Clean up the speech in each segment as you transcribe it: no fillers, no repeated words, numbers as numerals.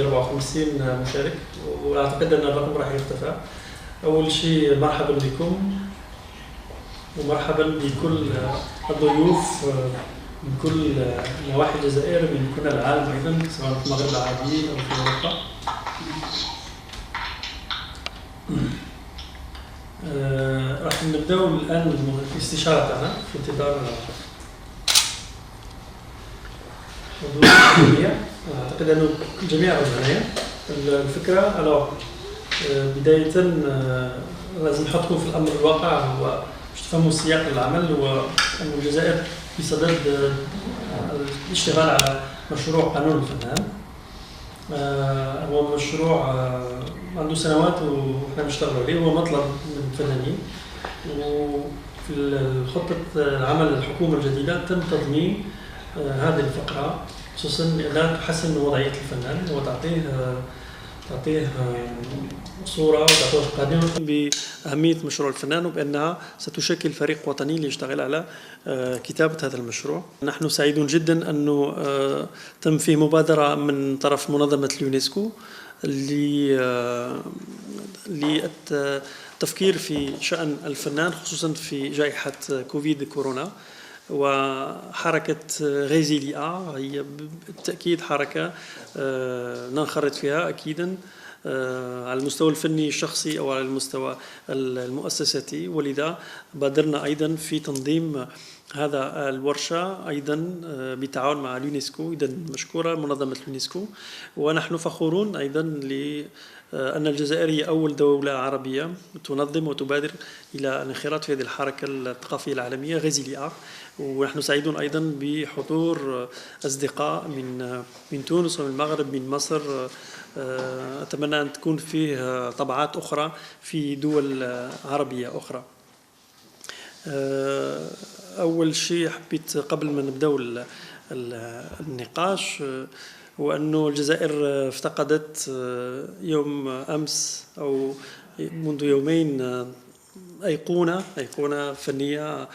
حوالي 54 مشارك، واعتقد ان الرقم راح يرتفع. اول شيء مرحبا بكم، ومرحبا بكل الضيوف من كل نواحي الجزائر، من كل العالم ايضا، سواء في المغرب العربي او في اوروبا. راح نبداو الان الاستشاره تاعنا في انتظار حضور الجميع. اعتقد انه الجميع هنايا. الفكره بدايه لازم نحطكم في الامر الواقع، هو باش تفهموا سياق العمل، هو ان الجزائر في صدد الاشتغال على مشروع قانون الفنان. هو مشروع عنده سنوات وإحنا بنشتغل عليه، هو مطلب من الفنانين. وفي خطة العمل الحكومة الجديدة تم تضمين هذه الفقرة، خصوصا لأنها تحسن وضعية الفنان وتعطيه صورة وتعطيه قادمة بأهمية مشروع الفنان، وبأنها ستشكل فريق وطني ليشتغل على كتابة هذا المشروع. نحن سعيدون جدا أنه تم فيه مبادرة من طرف منظمة اليونسكو للتفكير في شأن الفنان، خصوصا في جائحة كوفيد كورونا. وحركة غيزيليا هي بالتأكيد حركة ننخرط فيها أكيدا على المستوى الفني الشخصي أو على المستوى المؤسساتي، ولذا بادرنا أيضا في تنظيم هذا الورشة أيضا بالتعاون مع اليونسكو. إذا مشكورة منظمة اليونسكو. ونحن فخورون أيضا أن الجزائر هي أول دولة عربية تنظم وتبادر إلى الانخراط في هذه الحركة الثقافية العالمية غيزيليا. ونحن سعيدون أيضا بحضور أصدقاء من تونس ومن المغرب من مصر. أتمنى أن تكون فيه طبعات أخرى في دول عربية أخرى. أول شيء حبيت قبل ما نبدأ النقاش هو أنه الجزائر افتقدت يوم أمس أو منذ يومين أيقونة فنية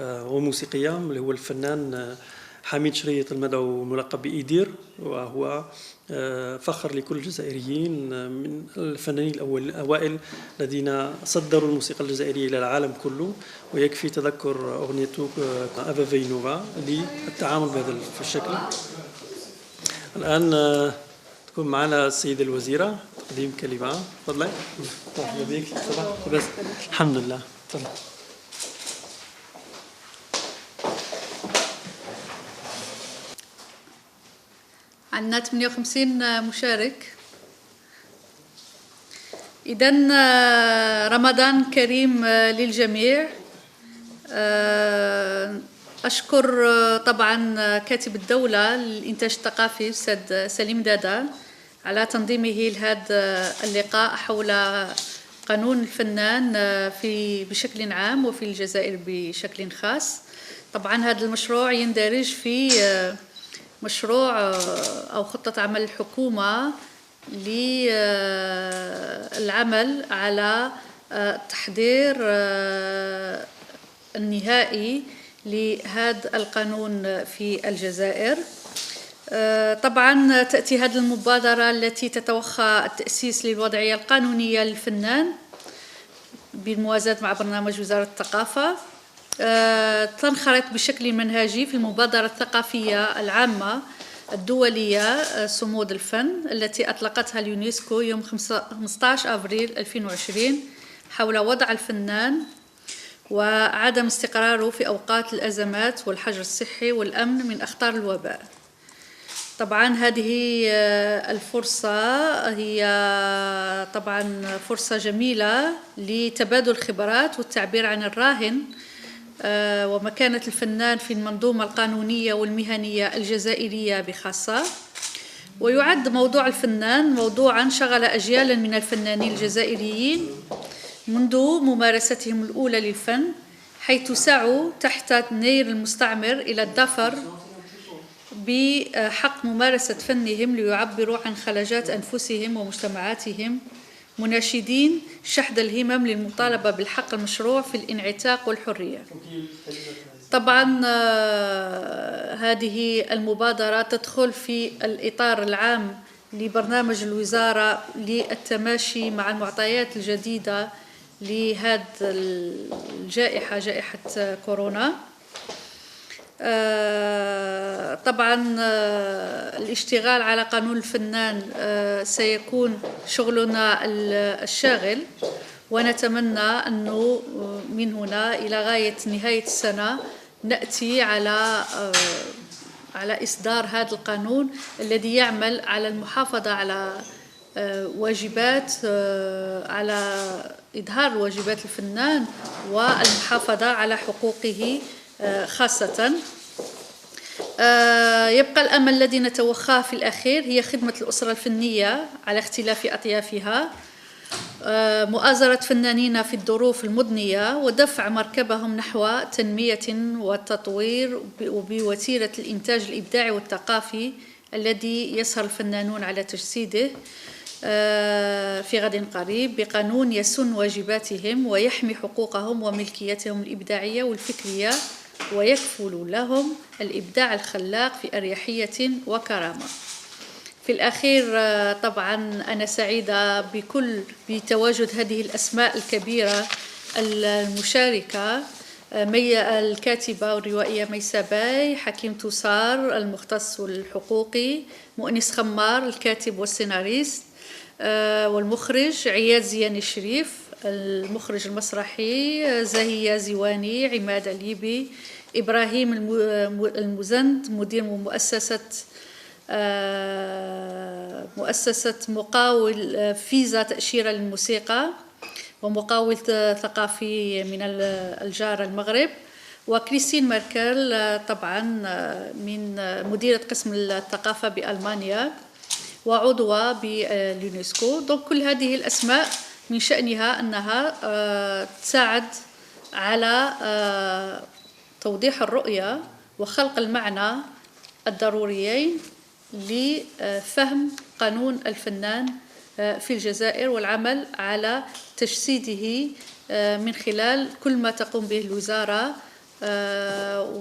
وموسيقية، اللي هو الفنان حميد شريط المدعو ملقب بإيدير، وهو فخر لكل الجزائريين، من الفنانين الأوائل الذين صدروا الموسيقى الجزائرية إلى العالم كله. ويكفي تذكر أغنيته أفا فينوفا للتعامل بهذا الشكل. الآن تكون معنا السيدة الوزيرة تقديم كلمة. تفضلي. مرحبا بك. بس الحمد لله. تفضل. عندنا 58 مشارك. إذن رمضان كريم للجميع. أشكر طبعا كاتب الدولة للإنتاج الثقافي الأستاذ سليم دادا على تنظيمه لهذا اللقاء حول قانون الفنان بشكل عام وفي الجزائر بشكل خاص. طبعا هذا المشروع يندرج في مشروع أو خطة عمل الحكومة للعمل على تحضير النهائي لهذا القانون في الجزائر. طبعا تأتي هذه المبادرة التي تتوخى التأسيس للوضعية القانونية للفنان بالموازاة مع برنامج وزارة الثقافة. تنخرط بشكل منهجي في المبادرة الثقافية العامة الدولية صمود الفن التي أطلقتها اليونسكو يوم 15 أبريل 2020 حول وضع الفنان وعدم استقراره في أوقات الأزمات والحجر الصحي والأمن من أخطار الوباء. طبعا هذه الفرصة هي طبعا فرصة جميلة لتبادل الخبرات والتعبير عن الراهن ومكانة الفنان في المنظومة القانونية والمهنية الجزائرية بخاصة. ويعد موضوع الفنان موضوعا شغل أجيالا من الفنانين الجزائريين منذ ممارستهم الأولى للفن، حيث سعوا تحت نير المستعمر إلى الظفر بحق ممارسة فنهم ليعبروا عن خلاجات أنفسهم ومجتمعاتهم، مناشدين شحذ الهمم للمطالبة بالحق المشروع في الانعتاق والحرية. طبعا هذه المبادرة تدخل في الإطار العام لبرنامج الوزارة للتماشي مع المعطيات الجديدة لهذه الجائحة، جائحة كورونا. طبعا الاشتغال على قانون الفنان سيكون شغلنا الشاغل، ونتمنى أنه من هنا إلى غاية نهاية السنة نأتي على إصدار هذا القانون الذي يعمل على المحافظة على واجبات، على إظهار واجبات الفنان والمحافظة على حقوقه خاصة. يبقى الأمل الذي نتوخاه في الأخير هي خدمة الأسرة الفنية على اختلاف أطيافها، مؤازرة فنانين في الظروف المضنية، ودفع مركبهم نحو تنمية والتطوير بوتيرة الإنتاج الإبداعي والثقافي الذي يسهر الفنانون على تجسيده في غد قريب بقانون يسن واجباتهم ويحمي حقوقهم وملكيتهم الإبداعية والفكرية، ويكفل لهم الإبداع الخلاق في أريحية وكرامة. في الأخير طبعا أنا سعيدة بتواجد هذه الأسماء الكبيرة المشاركة، الكاتبة والروائية ميسة باي، حكيم توسار المختص الحقوقي، مؤنس خمار الكاتب والسيناريست، والمخرج عياد زيان الشريف المخرج المسرحي، زهية زواني، عماد اليبي، إبراهيم المزند مدير مؤسسة مقاول فيزا تأشيرة للموسيقى ومقاول ثقافي من الجارة المغرب، وكريستين ميركل طبعا من مديرة قسم الثقافة بألمانيا وعضوة باليونسكو. دونك كل هذه الأسماء من شأنها أنها تساعد على توضيح الرؤية وخلق المعنى الضروريين لفهم قانون الفنان في الجزائر، والعمل على تجسيده من خلال كل ما تقوم به الوزارة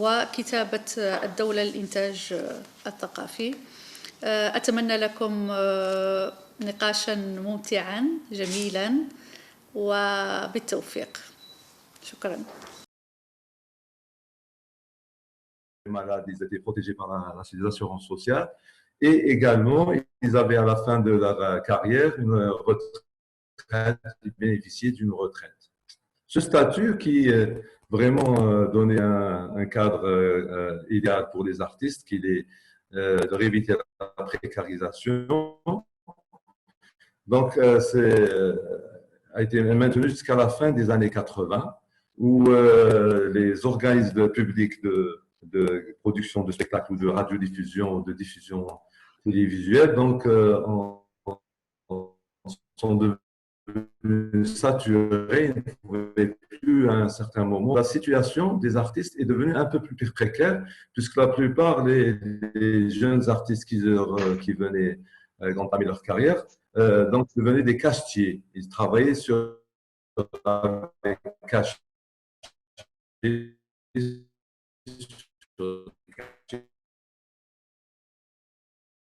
وكتابة الدولة للإنتاج الثقافي. أتمنى لكم نقاشا ممتعا جميلا وبالتوفيق. شكرا. Les malades, ils étaient protégés par les assurances sociales, et également ils avaient à la fin de leur carrière une retraite, ils bénéficiaient d'une retraite. Ce statut qui vraiment donnait un cadre idéal pour les artistes, qui est de réviter la précarisation. Donc, a été maintenu jusqu'à la fin des années 80, où les organismes publics de production de spectacles ou de radiodiffusion ou de diffusion télévisuelle donc, sont devenus saturés, ils ne pouvaient plus à un certain moment. La situation des artistes est devenue un peu plus précaire, puisque la plupart des jeunes artistes qui venaient entamer leur carrière donc devenaient des cachetiers. Ils travaillaient sur les cachets.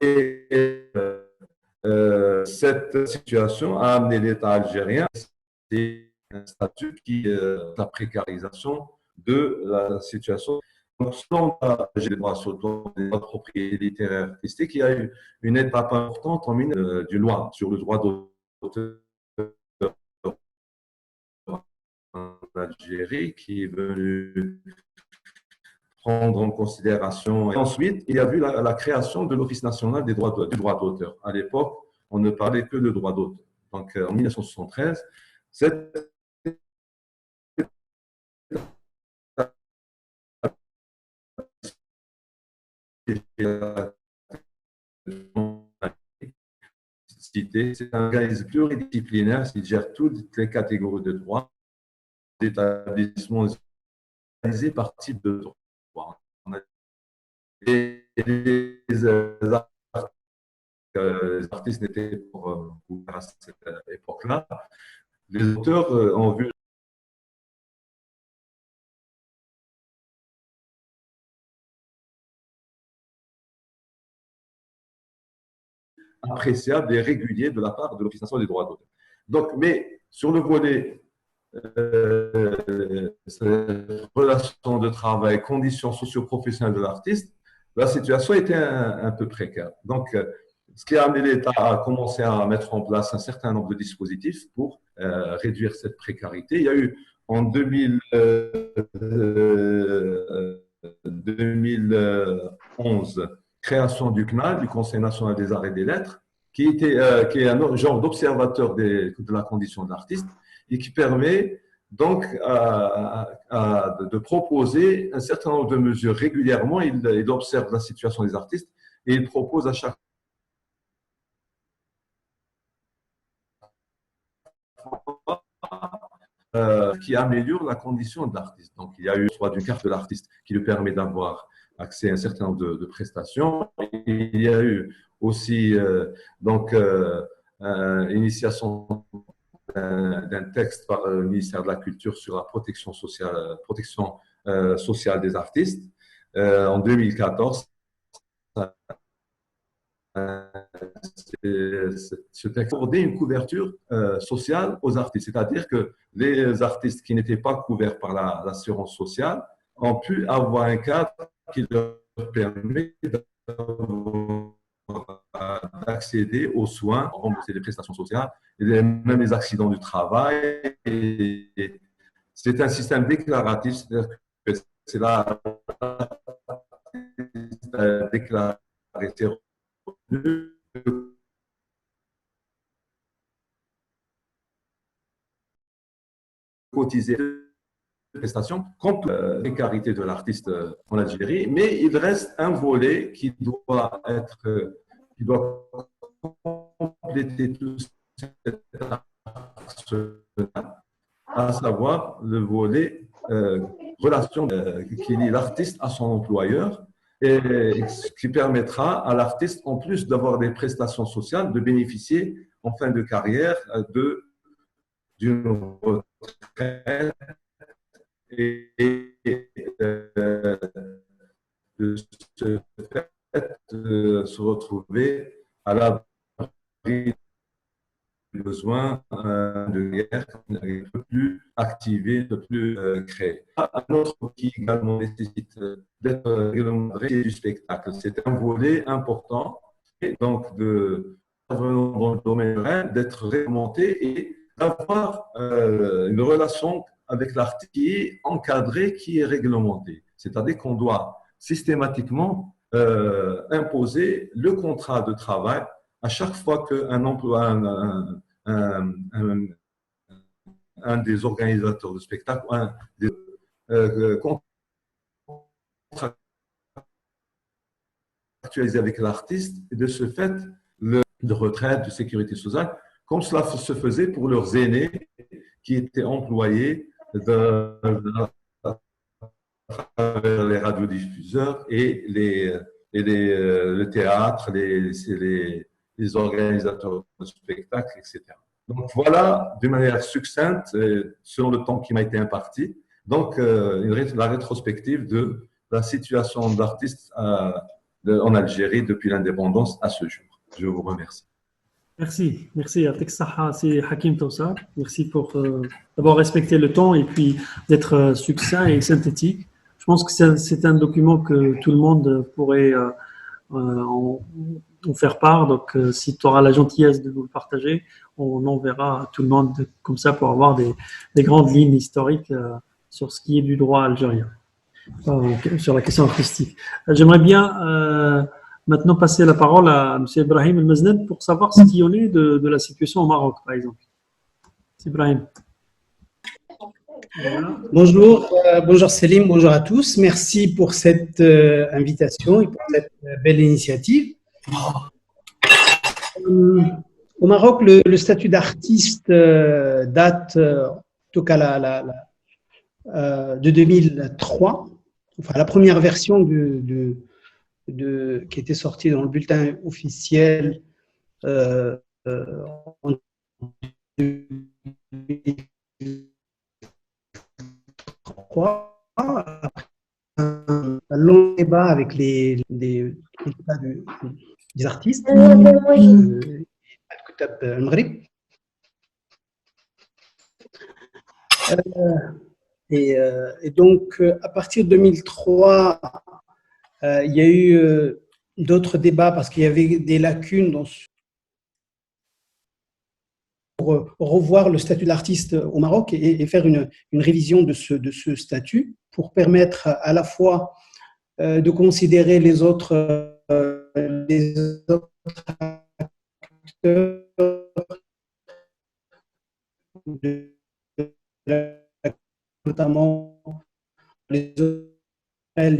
Et cette situation a amené l'État algérien à un statut qui la précarisation de la situation. Donc, selon les droits sur les propriétés littéraires artistiques, il y a eu une étape importante en d'une loi sur le droit d'auteur en Algérie qui est venue prendre en considération. Et ensuite, il y a eu la création de l'Office national du droit d'auteur. À l'époque, on ne parlait que de droit d'auteur. Donc, en 1973, cette c'est un organisme pluridisciplinaire qui gère toutes les catégories de droit, d'établissements organisés par type de droit. Et les artistes n'étaient pour à cette époque-là. Les auteurs ont vu appréciable et régulier de la part de l'Office national des droits d'auteur. Donc, mais sur le volet relations de travail, conditions socio-professionnelles de l'artiste, la situation était un peu précaire. Donc, ce qui a amené l'État à commencer à mettre en place un certain nombre de dispositifs pour réduire cette précarité. Il y a eu en 2011 création du CNAL, du Conseil national des arts et des lettres, qui est un genre d'observateur de la condition de l'artiste et qui permet donc de proposer un certain nombre de mesures régulièrement. Il observe la situation des artistes et il propose à chaque qui améliore la condition de l'artiste. Donc, il y a eu soit d'une carte de l'artiste qui lui permet d'avoir accès à un certain nombre de prestations. Il y a eu aussi initiation d'un texte par le ministère de la Culture sur la protection sociale des artistes en 2014. Ce texte accordait une couverture sociale aux artistes, c'est-à-dire que les artistes qui n'étaient pas couverts par l'assurance sociale ont pu avoir un cadre qui leur permet d'accéder aux soins, rembourser les prestations sociales, et même les accidents du travail. C'est un système déclaratif, c'est-à-dire que c'est là déclaré cotiser prestations contre la précarité de l'artiste en Algérie, mais il reste un volet qui doit compléter tout cet arsenal, à savoir le volet relation qui lie l'artiste à son employeur, et ce qui permettra à l'artiste, en plus d'avoir des prestations sociales, de bénéficier en fin de carrière d'une retraite et de se retrouver à l'abri du besoin de guerre, ne peut plus activer, ne peut plus créer. Un autre qui également nécessite d'être réglementé du spectacle. C'est un volet important, et donc dans le domaine d'être réglementé et d'avoir une relation avec l'artiste qui est encadrée, qui est réglementée. C'est-à-dire qu'on doit systématiquement imposer le contrat de travail à chaque fois qu'un emploi, un des organisateurs de spectacle, un des contractualisé avec l'artiste, et de ce fait, de retraite, de sécurité sociale, comme cela se faisait pour leurs aînés qui étaient employés à travers les radiodiffuseurs et le théâtre, les organisateurs de spectacles, etc. Donc voilà, d'une manière succincte, selon le temps qui m'a été imparti, donc la rétrospective de la situation d'artistes en Algérie depuis l'indépendance à ce jour. Je vous remercie. Merci. Yatik Saha, c'est Hakim Tawsar. Merci pour d'avoir respecté le temps et puis d'être succinct et synthétique. Je pense que c'est un document que tout le monde pourrait en faire part. Donc, si tu auras la gentillesse de nous le partager, on enverra à tout le monde comme ça pour avoir des grandes lignes historiques sur ce qui est du droit algérien, sur la question artistique. J'aimerais bien maintenant passer la parole à M. Ibrahim El-Mezned pour savoir ce qu'il en est de la situation au Maroc, par exemple. M. Ibrahim. Voilà. Bonjour Selim, bonjour à tous. Merci pour cette invitation et pour cette belle initiative. Au Maroc, le statut d'artiste date, en tout cas de 2003. Enfin, la première version qui était sortie dans le bulletin officiel en 2003. Un long débat avec les États des artistes. الكتاب المغرب. Et donc, à partir de 2003, il y a eu d'autres débats parce qu'il y avait des lacunes pour revoir le statut de l'artiste au Maroc et faire une révision de ce statut pour permettre à la fois de considérer les autres acteurs, notamment les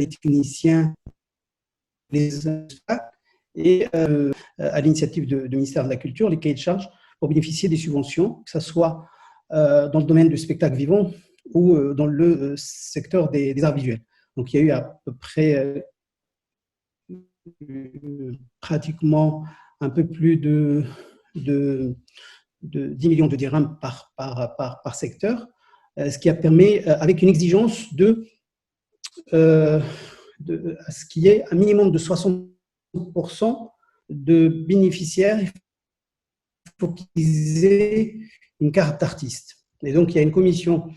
techniciens, les et à l'initiative du ministère de la Culture, les cahiers de charges pour bénéficier des subventions, que ce soit dans le domaine du spectacle vivant ou dans le secteur des arts visuels. Donc il y a eu à peu près pratiquement un peu plus de 10 millions de dirhams par secteur, ce qui a permis, avec une exigence à ce qu'il y ait un minimum de 60% de bénéficiaires, il faut qu'ils aient une carte d'artiste. Et donc, il y a une commission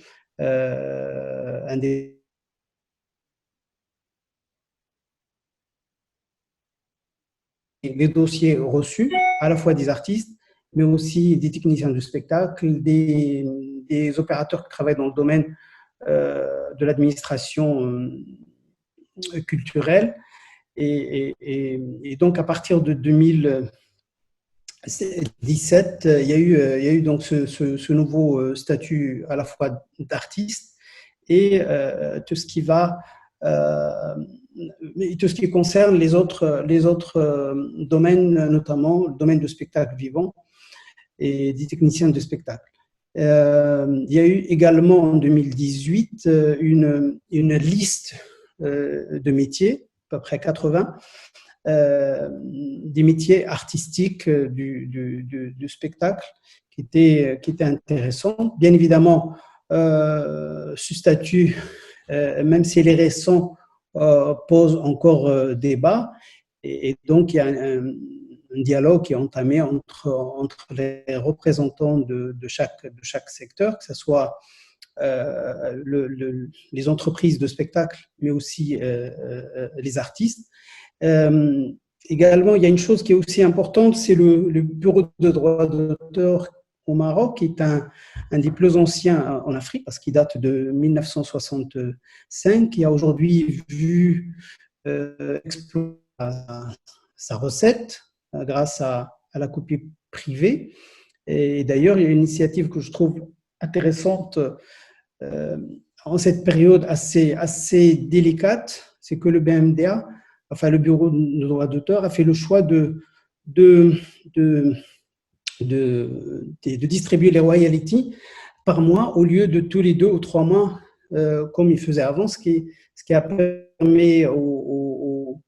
les dossiers reçus, à la fois des artistes, mais aussi des techniciens de spectacle, des opérateurs qui travaillent dans le domaine de l'administration culturelle. Et donc, à partir de 2017, il y a eu donc ce nouveau statut à la fois d'artiste et tout ce qui va tout ce qui concerne les autres domaines, notamment le domaine du spectacle vivant et des techniciens de spectacle. Il y a eu également en 2018 une liste de métiers, à peu près 80, des métiers artistiques du spectacle qui étaient intéressants. Bien évidemment, ce statut, même s'il est récent, pose encore débat, et donc il y a un dialogue qui est entamé entre les représentants de chaque secteur, que ce soit les entreprises de spectacle, mais aussi les artistes. Également, il y a une chose qui est aussi importante, c'est le bureau de droit d'auteur au Maroc, qui est un des plus anciens en Afrique, parce qu'il date de 1965, qui a aujourd'hui vu exploser sa recette grâce à la copie privée. Et d'ailleurs, il y a une initiative que je trouve intéressante en cette période assez délicate, c'est que le BMDA, enfin le bureau de droit d'auteur, a fait le choix de distribuer les royalties par mois au lieu de tous les 2 ou 3 mois comme il faisait avant, ce qui a permis aux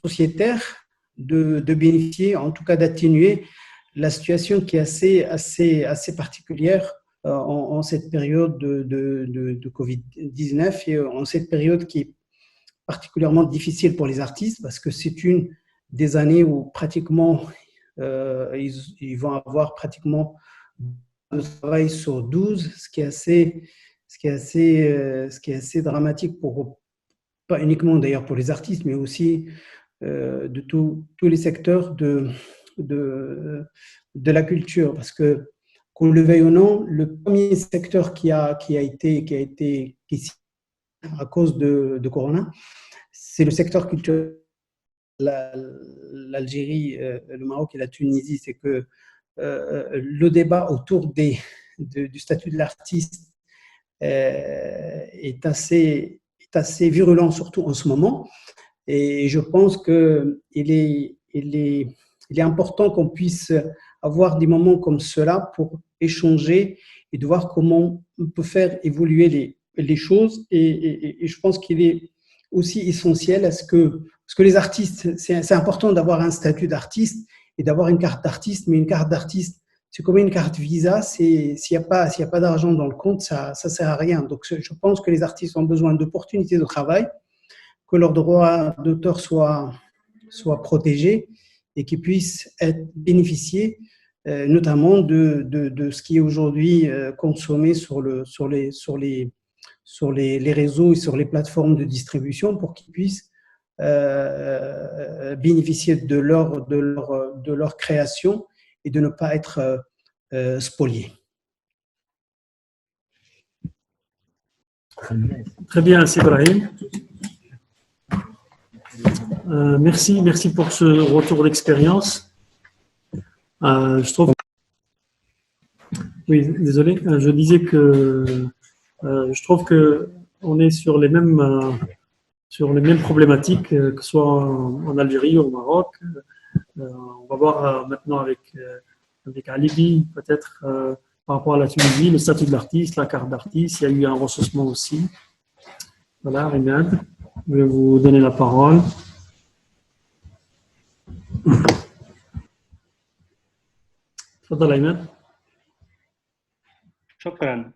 sociétaires de bénéficier, en tout cas d'atténuer la situation qui est assez particulière en cette période de Covid-19 et en cette période qui est particulièrement difficile pour les artistes parce que c'est une des années où pratiquement ils vont avoir pratiquement un travail sur 12, ce qui est assez dramatique pas uniquement d'ailleurs pour les artistes, mais aussi de tous les secteurs de la culture, parce que qu'on le veuille ou non, le premier secteur qui a été à cause de Corona, c'est le secteur culturel. L'Algérie, le Maroc et la Tunisie, c'est que le débat autour du statut de l'artiste est assez virulent, surtout en ce moment. Et je pense qu'il est important qu'on puisse avoir des moments comme cela pour échanger et de voir comment on peut faire évoluer les choses. Et je pense qu'il est aussi essentiel parce que les artistes, c'est important d'avoir un statut d'artiste et d'avoir une carte d'artiste, mais une carte d'artiste, c'est comme une carte Visa, s'il n'y a pas d'argent dans le compte, ça ne sert à rien. Donc je pense que les artistes ont besoin d'opportunités de travail, que leurs droits d'auteur soient soient protégés et qu'ils puissent bénéficier notamment de ce qui est aujourd'hui consommé sur les réseaux et sur les plateformes de distribution pour qu'ils puissent bénéficier de leur création et de ne pas être spoliés. Très bien, Ibrahim. Merci pour ce retour d'expérience. Je trouve. Oui, désolé. Je disais que je trouve que on est sur les mêmes problématiques, que ce soit en Algérie ou au Maroc. On va voir maintenant avec Alibi, peut-être par rapport à la Tunisie, le statut de l'artiste, la carte d'artiste. Il y a eu un recensement aussi. Voilà, Rimad, je vais vous donner la parole. تفضل أيمن. شكرا.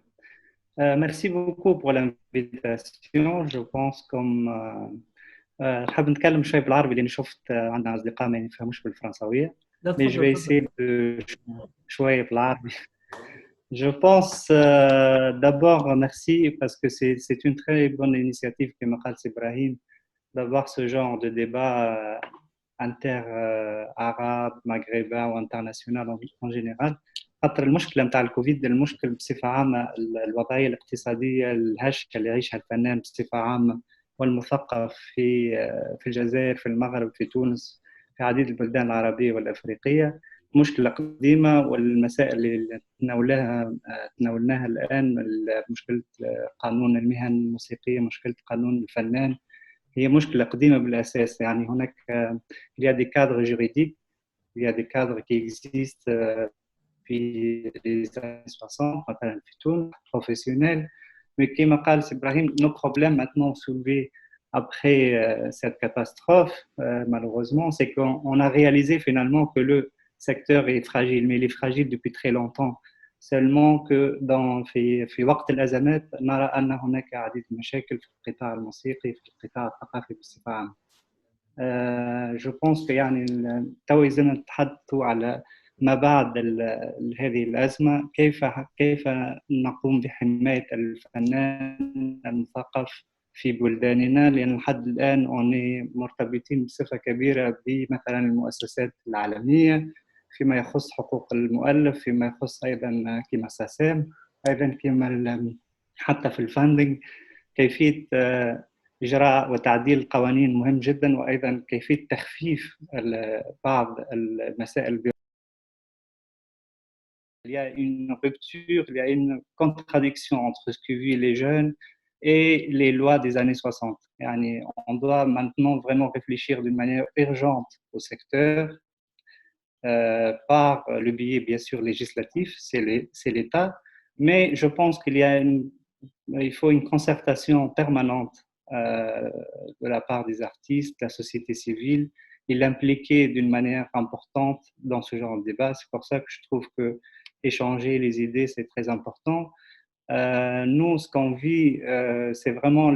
Merci beaucoup pour l'invitation. Je pense comme حاب نتكلم شوي بالعربي لأني شفت عندنا أصدقاء ما يفهموش بالفرنساوية. Mais je vais essayer de شوي بالعربي. Je pense d'abord merci parce que c'est une très bonne initiative que m'a قال Ibrahim d'avoir ce genre de débat inter-arabe, maghrébin ou international en général. خاطر المشكله نتاع الكوفيد المشكل بصفه عامه الوضعيه الاقتصاديه الهشه اللي يعيشها الفنان بصفه عامه والمثقف في الجزائر في المغرب في تونس في عديد البلدان العربيه والافريقيه مشكله قديمه والمسائل اللي تناولناها الان مشكله قانون المهن الموسيقيه مشكله قانون الفنان هي مشكله قديمه بالاساس يعني هناك il y a des cadres juridiques il y a des cadres qui existent في les années 60 مثلا في تونس professionnels mais كما قال Ibrahim nos problèmes maintenant soulevés après cette catastrophe malheureusement c'est qu'on a réalisé finalement que le secteur est fragile mais il est fragile depuis très longtemps seulement que في وقت الأزمات نرى أن هناك عديد المشاكل في القطاع الموسيقي في القطاع الثقافي بصفة عامة. Je pense que يعني تو إذا نتحدثوا على ما بعد هذه الأزمة كيف نقوم بحماية الفنان المثقف في بلداننا لأن لحد الآن مرتبطين بصفة كبيرة بمثلا المؤسسات العالمية فيما يخص حقوق المؤلف فيما يخص أيضا كما ساسام أيضا كما حتى في الفاندنج كيفية إجراء وتعديل القوانين مهم جدا وأيضا كيفية تخفيف بعض المسائل. Il y a une rupture, il y a une contradiction entre ce que vivent les jeunes et les lois des années 60. Yani, on doit maintenant vraiment réfléchir d'une manière urgente au secteur par le biais bien sûr législatif, c'est l'État, mais je pense il faut une concertation permanente de la part des artistes, de la société civile, et l'impliquer d'une manière importante dans ce genre de débat. C'est pour ça que je trouve que échanger les idées, c'est très important. Nous, ce qu'on vit, c'est vraiment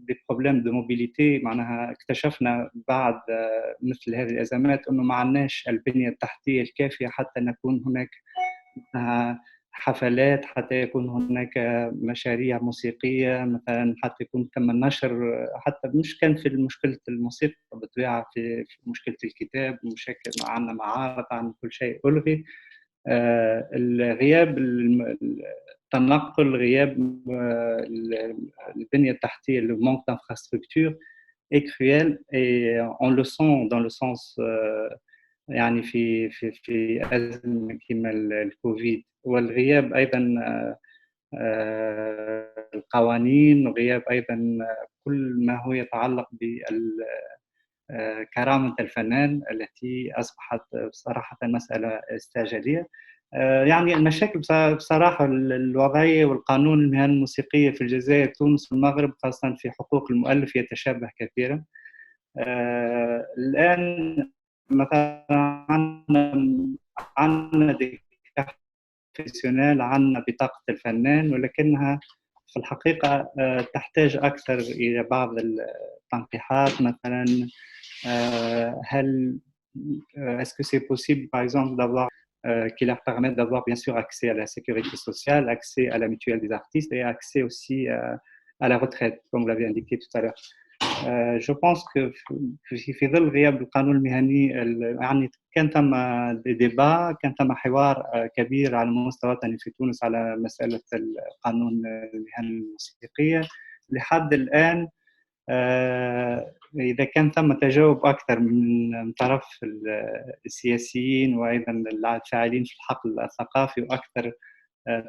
des problèmes de mobilité. معناها اكتشفنا بعد مثل هذه الأزمات إنه ما عندناش البنية التحتية الكافية حتى نكون هناك حفلات، حتى يكون هناك مشاريع موسيقية مثلا، حتى يكون تم النشر، حتى مش كان في مشكلة الموسيقى بالطبيعة، في مشكلة الكتاب، مشاكل عندنا معارض، عندنا كل شيء ألغي. الغياب التنقل، غياب البنية التحتية، le manque d'infrastructure est cruel et on le sent dans le sens يعني في أزمة كما الكوفيد، والغياب أيضا القوانين، وغياب أيضا كل ما هو يتعلق بكرامة الفنان التي أصبحت بصراحة مسألة استعجالية. يعني المشاكل بصراحة الوضعية والقانون المهن الموسيقية في الجزائر، تونس والمغرب خاصة في حقوق المؤلف يتشابه كثيرا. الآن مثلا عندنا بروفيسيونيل، عندنا بطاقة الفنان، ولكنها في الحقيقة تحتاج أكثر إلى بعض التنقيحات. مثلا Est-ce que c'est possible, par exemple, d'avoir qui leur permettent d'avoir bien sûr accès à la sécurité sociale, accès à la mutuelle des artistes et accès aussi à la retraite, comme vous l'avez indiqué tout à l'heure. Je pense que في ظل غياب القانون المهني يعني كان ثم ديبا، كان ثم حوار كبير على المستوى الوطني في تونس على مسألة القانون المهني الموسيقية. لحد الآن إذا كان ثم تجاوب أكثر من طرف السياسيين وأيضا الفاعلين في الحقل الثقافي وأكثر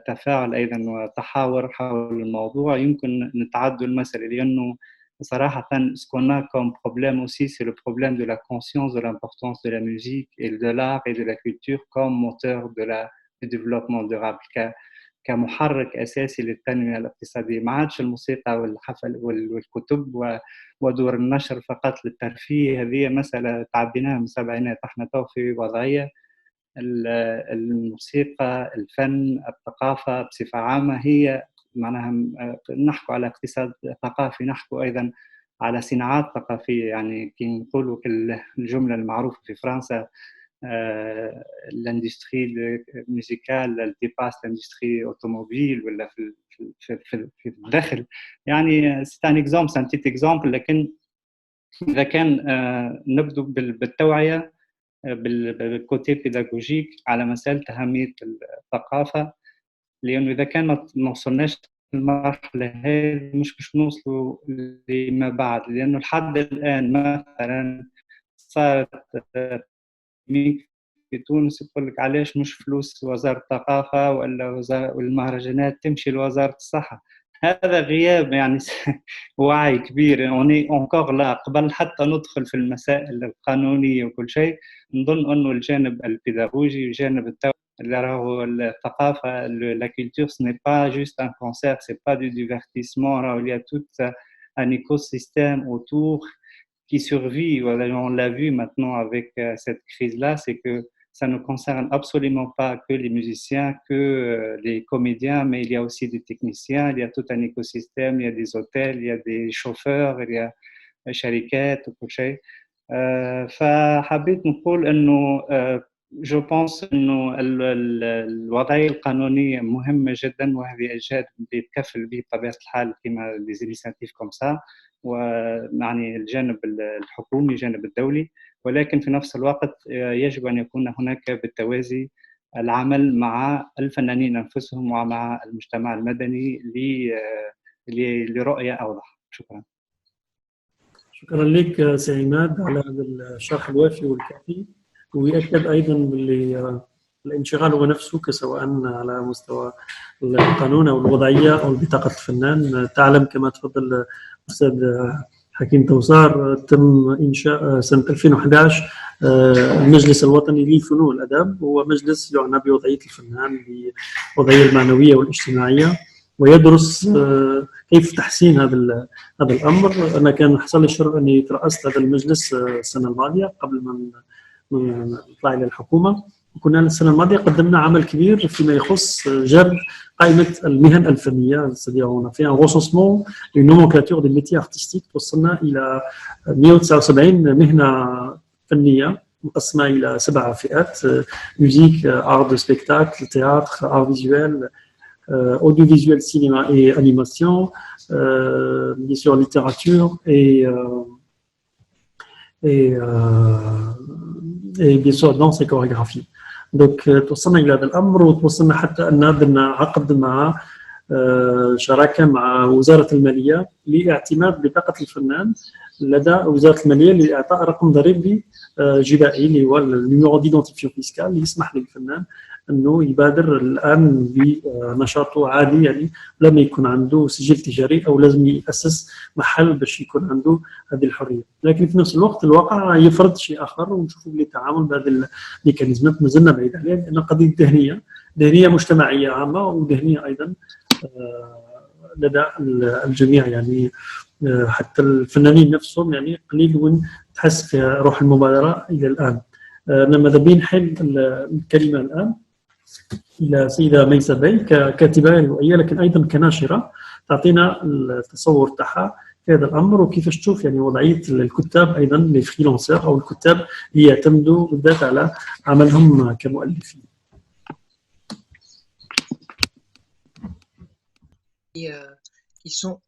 تفاعل أيضا وتحاور حول الموضوع، يمكن نتعدوا المسألة. لأنه صراحة ce qu'on a comme problème aussi, c'est le problème de la conscience de l'importance de la musique et de l'art et de la culture comme moteur du développement durable, كمحرك أساسي للتنمية الاقتصادية. ما عادش الموسيقى والحفل والكتب ودور النشر فقط للترفيه، هذه مسألة تعديناها من السبعينات. احنا تو في وضعية الموسيقى، الفن، الثقافة بصفة عامة هي معناها نحكو على اقتصاد ثقافي، نحكو أيضا على صناعات ثقافية. يعني كي نقولوا الجملة المعروفة في فرنسا الاندستري ميوزيكال تيباس الاندستري اوتوموبيل، ولا في الداخل. يعني سي ان اكزامبل، سي ان تيت اكزامبل. لكن اذا كان نبدو بالتوعيه بالكوتي بيداغوجيك على مسألة أهمية الثقافة، لأنه إذا كان ما وصلناش المرحلة هذه مش نوصلوا لما بعد. لأنه لحد الآن مثلا صارت في تونس يقول لك علاش مش فلوس وزارة الثقافة ولا المهرجانات تمشي لوزارة الصحة. هذا غياب يعني وعي كبير. اونكور لا قبل حتى ندخل في المسائل القانونية وكل شيء، نظن أنه الجانب البيداغوجي والجانب التوعوي اللي راهو الثقافة، la culture ce n'est pas juste un concert, c'est pas du divertissement. Il y a tout un écosystème autour qui survit. On l'a vu maintenant avec cette crise-là, c'est que ça ne concerne absolument pas que les musiciens, que les comédiens, mais il y a aussi des techniciens, il y a tout un écosystème, il y a des hôtels, il y a des chauffeurs, il y a شركات وكل شيء. فحبيت نقول إنه جو بونس إنه الوضعية القانونية مهمة جدا، وهذه إجهاد بيتكفل به بطبيعة الحال كما les initiatives comme ça، ومعني الجانب الحكومي الجانب الدولي. ولكن في نفس الوقت يجب أن يكون هناك بالتوازي العمل مع الفنانين أنفسهم ومع المجتمع المدني لرؤية أوضح. شكرا. شكرا لك سي عماد على هذا الشرح الوافي والكافي، ويأكد أيضا بالانشغال هو نفسه سواء على مستوى القانون أو الوضعية أو بطاقة الفنان. تعلم كما تفضل أستاذ حكيم توصار، تم إنشاء سنة 2011 المجلس الوطني للفنون والآداب، هو مجلس يعنى بوضعية الفنان، بوضعية المعنوية والاجتماعية، ويدرس كيف تحسين هذا الأمر. أنا كان حصل لي الشرف أني ترأست هذا المجلس السنة الماضية قبل ما نطلع إلى الحكومة. وكنا السنة الماضية قدمنا عمل كبير فيما يخص جرد قائمة المهن الفنية، c'est-à-dire في un recensement une nomenclature des métiers artistiques. وصلنا إلى 179 مهنة فنية مقسمة إلى 7 فئات: musique, art de spectacle, théâtre, art visuel, audiovisuel, cinéma et animation, bien sûr littérature et bien sûr danse et chorégraphie. Donc توصلنا إلى هذا الأمر، وتوصلنا حتى أن درنا عقد مع شراكة مع وزارة المالية لاعتماد بطاقة الفنان لدى وزارة المالية لإعطاء رقم ضريبي جبائي اللي هو النيميرو ديدونتيفيون فيسكال، اللي يسمح للفنان أنه يبادر الآن بنشاطه عادي، يعني لم يكن عنده سجل تجاري أو لازم يأسس محل باش يكون عنده هذه الحرية. لكن في نفس الوقت الواقع يفرض شيء آخر، ونشوفوا بلي التعامل بهذه الميكانيزمات مازلنا بعيد عليها، لأن قضية دهنية مجتمعية عامة، ودهنية أيضا لدى الجميع. يعني حتى الفنانين نفسهم يعني قليل وين تحس في روح المبادرة إلى الآن. أنا ماذا بين حل الكلمة الآن إلى سيدة ميسة بي ككاتبة روائية، لكن أيضا كناشرة تعطينا التصور تاعها في هذا الامر، وكيفاش تشوف يعني وضعيه الكتاب ايضا لي فريلانسر او الكتاب اللي يعتمدوا بالذات على عملهم كمؤلفين. Qui sont...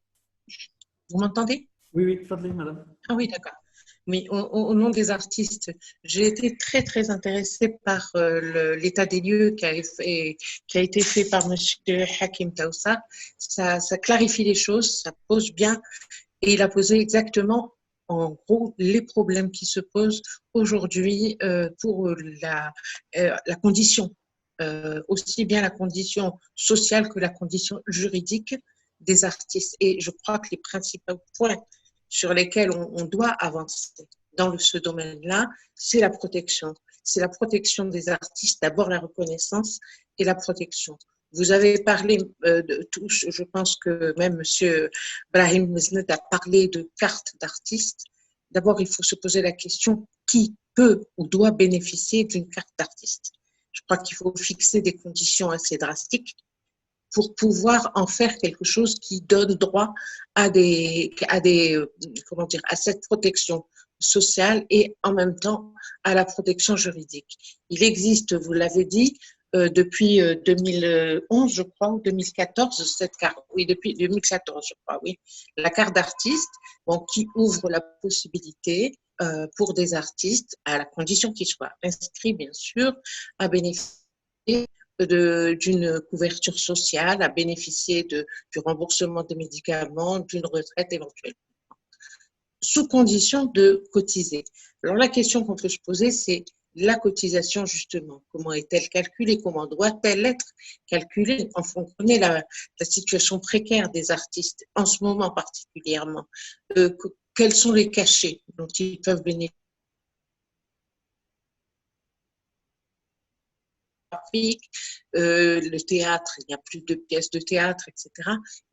Vous m'entendez? Oui, oui, تفضلي madame. Ah oui, d'accord. Mais au nom des artistes, j'ai été très très intéressée par l'état des lieux qui a été fait par Monsieur Hakim Taoussa. Ça clarifie les choses, ça pose bien, et il a posé exactement, en gros, les problèmes qui se posent aujourd'hui pour la condition, aussi bien la condition sociale que la condition juridique des artistes. Et je crois que les principaux points sur lesquels on doit avancer dans ce domaine-là, c'est la protection. C'est la protection des artistes, d'abord la reconnaissance et la protection. Vous avez parlé de tous, je pense que même Monsieur Brahim Meznet a parlé de carte d'artiste. D'abord, il faut se poser la question qui peut ou doit bénéficier d'une carte d'artiste. Je crois qu'il faut fixer des conditions assez drastiques pour pouvoir en faire quelque chose qui donne droit à cette protection sociale et en même temps à la protection juridique. Il existe, vous l'avez dit, depuis 2011, je crois, ou 2014, depuis 2014, je crois, oui, la carte d'artiste, qui ouvre la possibilité pour des artistes, à la condition qu'ils soient inscrits, bien sûr, à bénéficier d'une couverture sociale, à bénéficier du remboursement des médicaments, d'une retraite éventuelle, sous condition de cotiser. Alors la question qu'on peut se poser, c'est la cotisation justement. Comment est-elle calculée? Comment doit-elle être calculée? En fonction de la situation précaire des artistes, en ce moment particulièrement. Quels sont les cachets dont ils peuvent bénéficier? Le théâtre, il n'y a plus de pièces de théâtre, etc.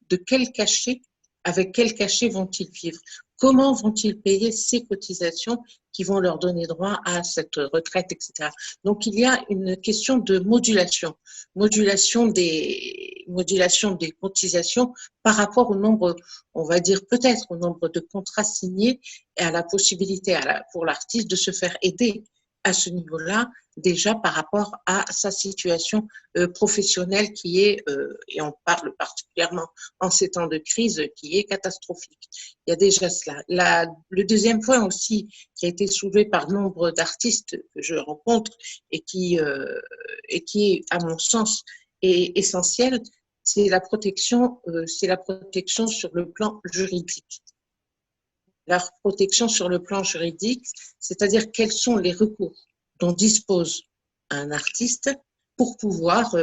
De quel cachet, avec quel cachet vont-ils vivre? Comment vont-ils payer ces cotisations qui vont leur donner droit à cette retraite, etc. Donc, il y a une question de modulation des cotisations par rapport au nombre, on va dire peut-être au nombre de contrats signés et à la possibilité pour l'artiste de se faire aider à ce niveau-là, déjà par rapport à sa situation professionnelle qui est, et on parle particulièrement en ces temps de crise, qui est catastrophique. Il y a déjà cela. Le deuxième point aussi qui a été soulevé par nombre d'artistes que je rencontre et qui est, à mon sens, est essentiel, c'est la protection sur le plan juridique. La protection sur le plan juridique, c'est-à-dire quels sont les recours dont dispose un artiste pour pouvoir,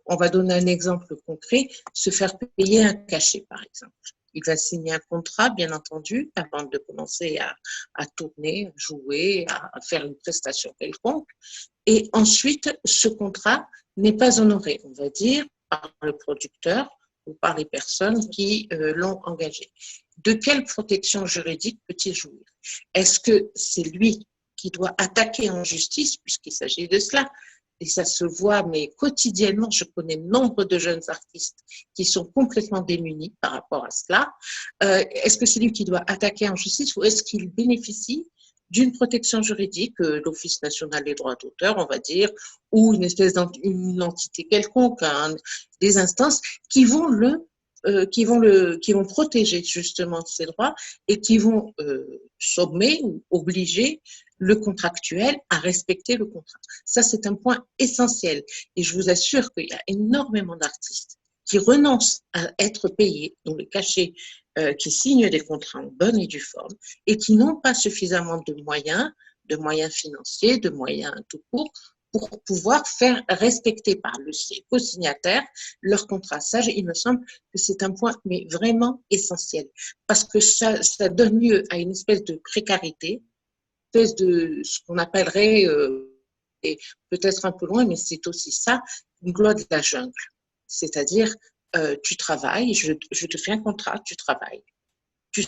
on va donner un exemple concret, se faire payer un cachet, par exemple. Il va signer un contrat, bien entendu, avant de commencer à tourner, à jouer, à faire une prestation quelconque. Et ensuite, ce contrat n'est pas honoré, on va dire, par le producteur ou par les personnes qui l'ont engagé. De quelle protection juridique peut-il jouir? Est-ce que c'est lui qui doit attaquer en justice, puisqu'il s'agit de cela, et ça se voit, mais quotidiennement, je connais nombre de jeunes artistes qui sont complètement démunis par rapport à cela. Est-ce que c'est lui qui doit attaquer en justice ou est-ce qu'il bénéficie d'une protection juridique, l'Office national des droits d'auteur, on va dire, ou une espèce d'une entité quelconque, des instances qui vont protéger justement ces droits et qui vont sommer ou obliger le contractuel à respecter le contrat. Ça, c'est un point essentiel. Et je vous assure qu'il y a énormément d'artistes qui renoncent à être payés, dont le cachet, qui signent des contrats en bonne et due forme, et qui n'ont pas suffisamment de moyens financiers, de moyens tout court, pour pouvoir faire respecter par le co-signataire leur contrat. Ça, il me semble que c'est un point mais vraiment essentiel, parce que ça donne lieu à une espèce de précarité, espèce de ce qu'on appellerait, et peut-être un peu loin, mais c'est aussi ça, une loi de la jungle. C'est-à-dire, tu travailles, je te fais un contrat, tu travailles, tu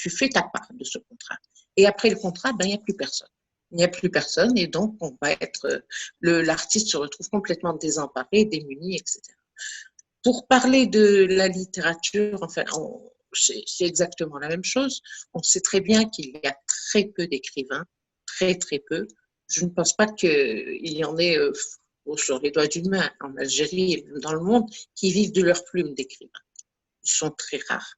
fais ta part de ce contrat. Et après le contrat, il n'y a plus personne. Il n'y a plus personne et donc on va être, l'artiste se retrouve complètement désemparé, démuni, etc. Pour parler de la littérature, enfin, c'est exactement la même chose. On sait très bien qu'il y a très peu d'écrivains, très très peu. Je ne pense pas qu'il y en ait sur les doigts d'une main en Algérie et même dans le monde qui vivent de leur plume d'écrivains. Ils sont très rares.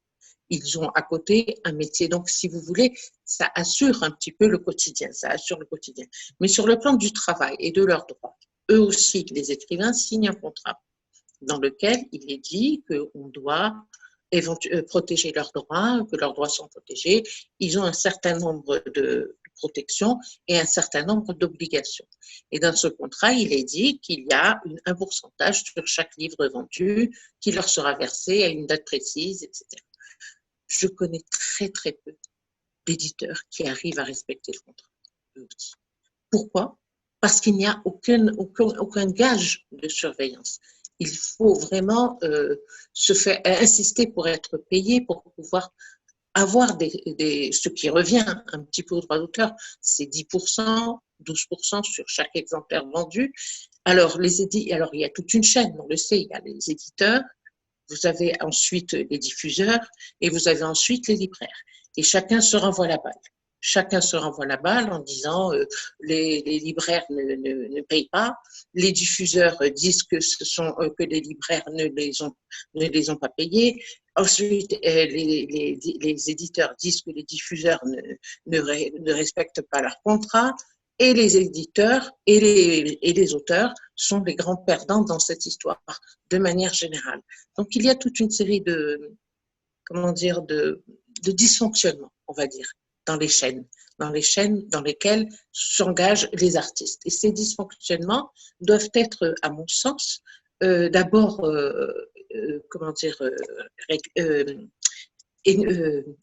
Ils ont à côté un métier. Donc, si vous voulez, ça assure un petit peu le quotidien. Ça assure le quotidien. Mais sur le plan du travail et de leurs droits, eux aussi, les écrivains signent un contrat dans lequel il est dit qu'on doit protéger leurs droits, que leurs droits sont protégés. Ils ont un certain nombre de protections et un certain nombre d'obligations. Et dans ce contrat, il est dit qu'il y a un pourcentage sur chaque livre vendu qui leur sera versé à une date précise, etc. Je connais très très peu d'éditeurs qui arrivent à respecter le contrat. Pourquoi? Parce qu'il n'y a aucun gage de surveillance. Il faut vraiment insister pour être payé, pour pouvoir avoir ce qui revient un petit peu au droit d'auteur, c'est 10%, 12% sur chaque exemplaire vendu. Alors, il y a toute une chaîne, on le sait, il y a les éditeurs, vous avez ensuite les diffuseurs et vous avez ensuite les libraires. Et chacun se renvoie la balle. Chacun se renvoie la balle en disant les libraires ne payent pas, les diffuseurs disent que que les libraires ne les ont pas payés. Ensuite, les éditeurs disent que les diffuseurs ne respectent pas leur contrat. Et les éditeurs et les auteurs sont les grands perdants dans cette histoire, de manière générale. Donc, il y a toute une série de dysfonctionnements, on va dire, dans les chaînes dans lesquelles s'engagent les artistes. Et ces dysfonctionnements doivent être, à mon sens, d'abord,